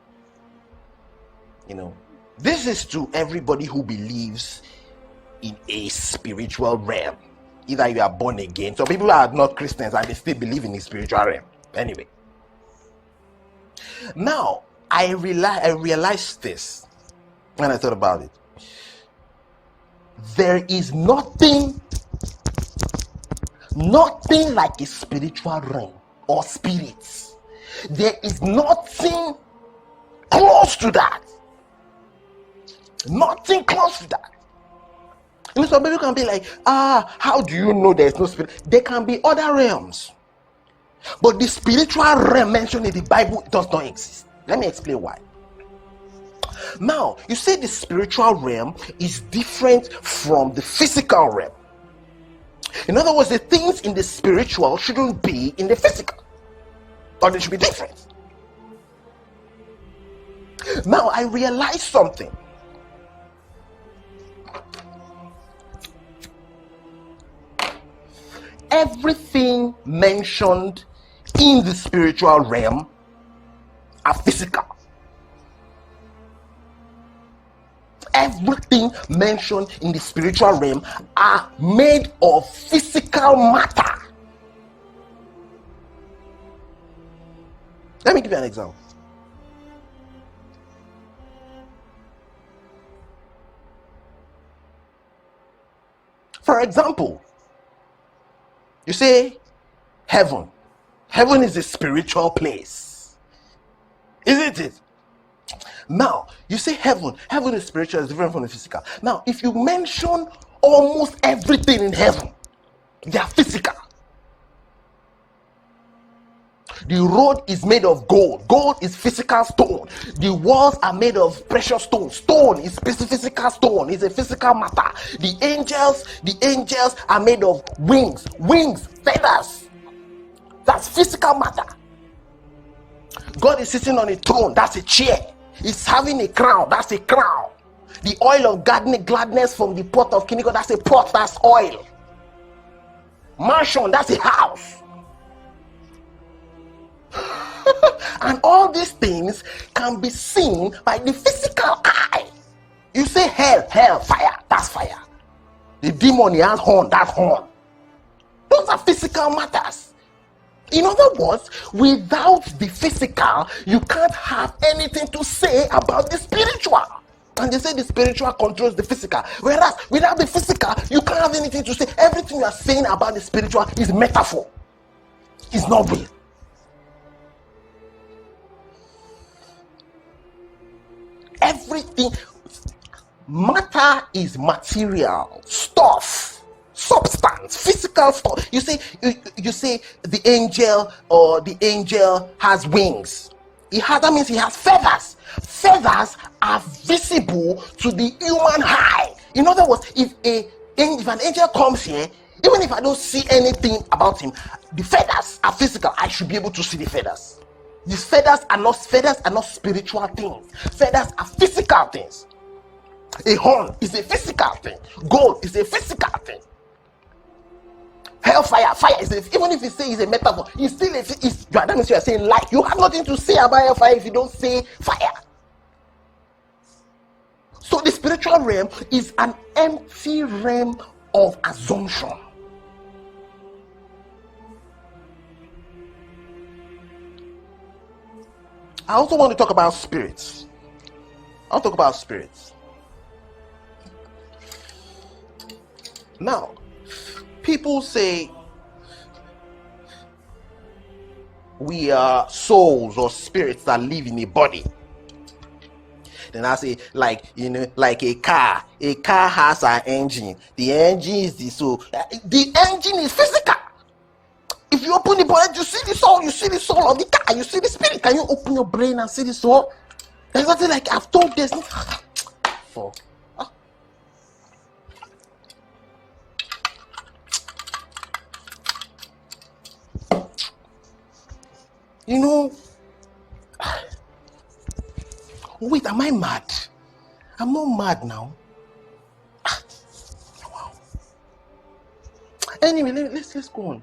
This is to everybody who believes in a spiritual realm. Either you are born again. Some people are not Christians and they still believe in the spiritual realm. Anyway. Now, I realized this when I thought about it. There is nothing like a spiritual realm or spirits. There is nothing close to that. Nothing close to that. Some people can be like, how do you know there's no spirit? There can be other realms. But the spiritual realm mentioned in the Bible does not exist. Let me explain why. Now, you say the spiritual realm is different from the physical realm. In other words, the things in the spiritual shouldn't be in the physical. Or they should be different. Now, I realized something. Everything mentioned in the spiritual realm are physical. Everything mentioned in the spiritual realm are made of physical matter. Let me give you an example. For example, you say heaven. Heaven is a spiritual place. Isn't it? Now, you say heaven. Heaven is spiritual, it's different from the physical. Now, if you mention almost everything in heaven, they are physical. The road is made of gold. Gold is physical stone. The walls are made of precious stone. Stone is physical stone. It's a physical matter. The angels are made of wings. Wings, feathers. That's physical matter. God is sitting on a throne. That's a chair. He's having a crown. That's a crown. The oil of gladness from the pot of Kiniko. That's a pot. That's oil. Mansion. That's a house. And all these things can be seen by the physical eye. You say hell, fire, that's fire. The demon, he has horn, that's horn. Those are physical matters. In other words, without the physical, you can't have anything to say about the spiritual. And they say the spiritual controls the physical. Whereas without the physical, you can't have anything to say. Everything you are saying about the spiritual is metaphor. It's not real. Everything, matter is material, stuff, substance, physical stuff. You say the angel has wings. That means he has feathers. Feathers are visible to the human eye. In other words, if an angel comes here, even if I don't see anything about him, the feathers are physical. I should be able to see the feathers. These feathers are not spiritual things. Feathers are physical things. A horn is a physical thing. Gold is a physical thing. Hellfire, fire is even if you say it's a metaphor, it's still that means you are saying light. You have nothing to say about hellfire if you don't say fire. So the spiritual realm is an empty realm of assumption. I also want to talk about spirits. I'll talk about spirits. Now, people say we are souls or spirits that live in a body. Then I say, like, like a car. A car has an engine. The engine is the soul. The engine is physical. If you open the bonnet, you see the soul. You see the soul of the car. You see the spirit. Can you open your brain and see the soul? There's nothing like I've told this. For wait, am I mad? I'm not mad now. Wow. Anyway, let's go on.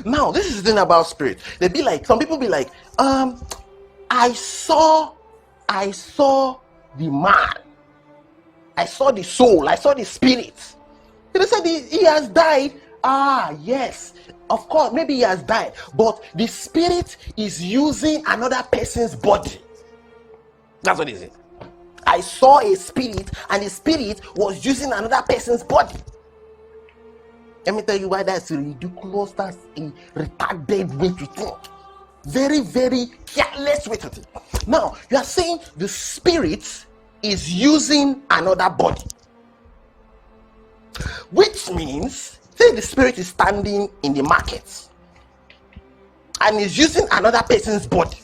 Now, this is the thing about spirit. They be like, some people be like, I saw the man. I saw the soul. I saw the spirit. They said he has died. Ah, yes. Of course, maybe he has died. But the spirit is using another person's body. That's what it is. I saw a spirit, and the spirit was using another person's body. Let me tell you why that's ridiculous. That's a retarded way to think. Very, very careless way to think. Now, you are saying the spirit is using another body. Which means, say the spirit is standing in the market and is using another person's body.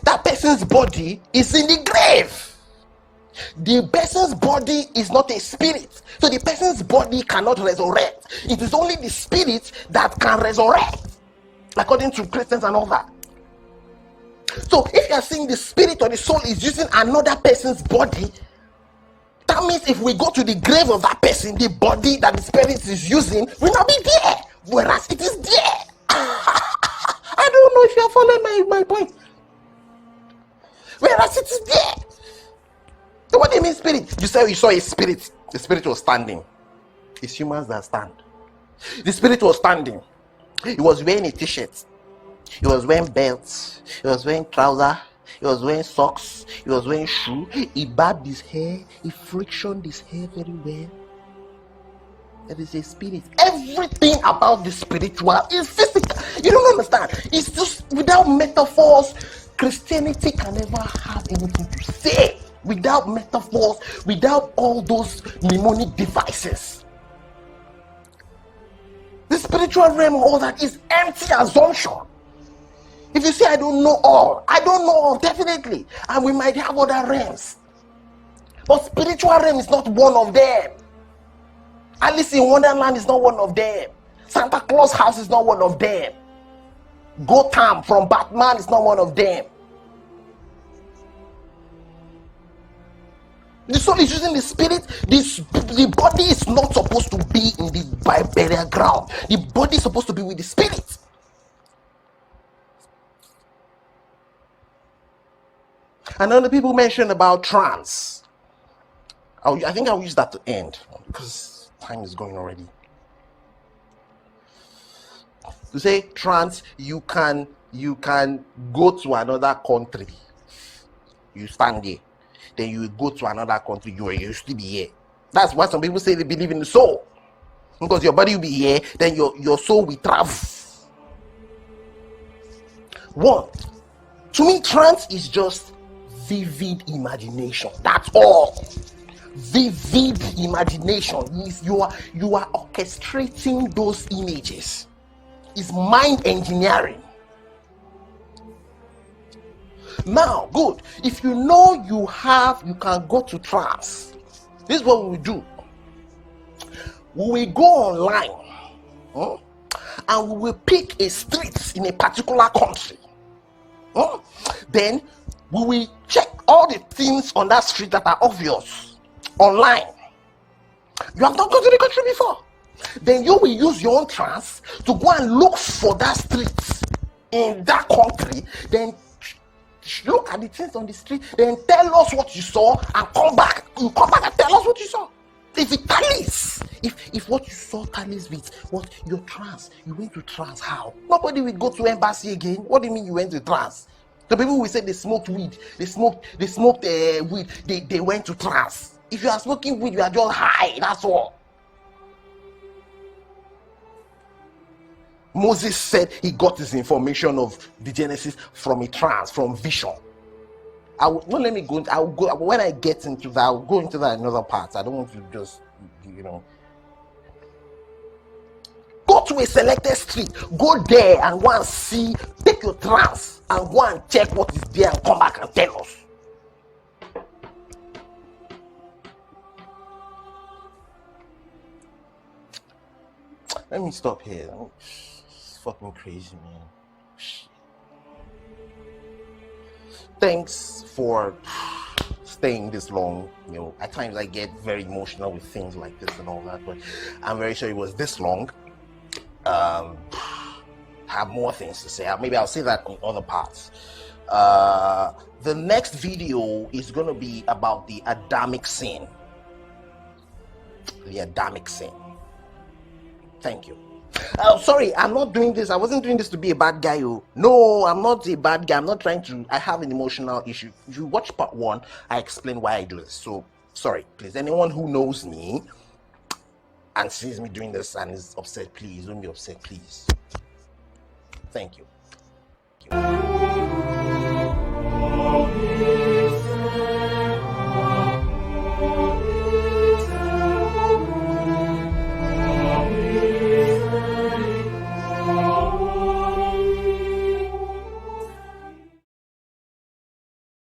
That person's body is in the grave. The person's body is not a spirit, so the person's body cannot resurrect. It is only the spirit that can resurrect, according to Christians and all that. So if you are saying the spirit or the soul is using another person's body, that means if we go to the grave of that person, the body that the spirit is using will not be there, whereas it is there. I don't know if you are following my point. Whereas it is there. So what do you mean spirit? You say you saw a spirit. The spirit was standing. It's humans that stand. The spirit was standing. He was wearing a t-shirt. He was wearing belts. He was wearing trousers. He was wearing socks. He was wearing shoe. He barbed his hair. He frictioned his hair very well. That is a spirit. Everything about the spiritual is physical. You don't understand. It's just without metaphors. Christianity can never have anything to say. Without metaphors, without all those mnemonic devices. The spiritual realm, all that is empty assumption. If you say I don't know all, I don't know all, definitely. And we might have other realms. But spiritual realm is not one of them. Alice in Wonderland is not one of them. Santa Claus house is not one of them. Gotham from Batman is not one of them. The soul is using the spirit. The body is not supposed to be in the burial ground. The body is supposed to be with the spirit. And then the people mentioned about trance. I think I'll use that to end because time is going already. To say trance, you can go to another country. You stand there. Then you go to another country. You used to be here. That's why some people say they believe in the soul. Because your body will be here, then your soul will travel. One, to me, trance is just vivid imagination. That's all. Vivid imagination means you are orchestrating those images. It's mind engineering. Now, good. If you know you can go to trance. This is what we will do. We will go online and we will pick a street in a particular country. Then we will check all the things on that street that are obvious online. You have not gone to the country before. Then you will use your own trance to go and look for that street in that country. Then look at the things on the street, then tell us what you saw and come back. You come back and tell us what you saw. If it tallies, if what you saw tallies with what your trance, you went to trance, how? Nobody will go to embassy again. What do you mean you went to trance? The people will say they smoked weed, they smoked weed, they went to trance. If you are smoking weed, you are just high, that's all. Moses said he got his information of the Genesis from a trance, from vision. I will not let me go. I'll go when I get into that. I'll go into that another part. I don't want to just, go to a selected street. Go there and go and see. Take your trance and go and check what is there and come back and tell us. Let me stop here. It's fucking crazy, man. Thanks for staying this long. At times I get very emotional with things like this and all that, but I'm very sure it was this long. Have more things to say. Maybe I'll say that in other parts. The next video is going to be about the Adamic sin. The Adamic sin. Thank you. Sorry, I'm not doing this. I wasn't doing this to be a bad guy. No, I'm not a bad guy. I'm not trying to. I have an emotional issue. If you watch part 1, I explain why I do this. So, sorry, please. Anyone who knows me and sees me doing this and is upset, please don't be upset, please. Thank you.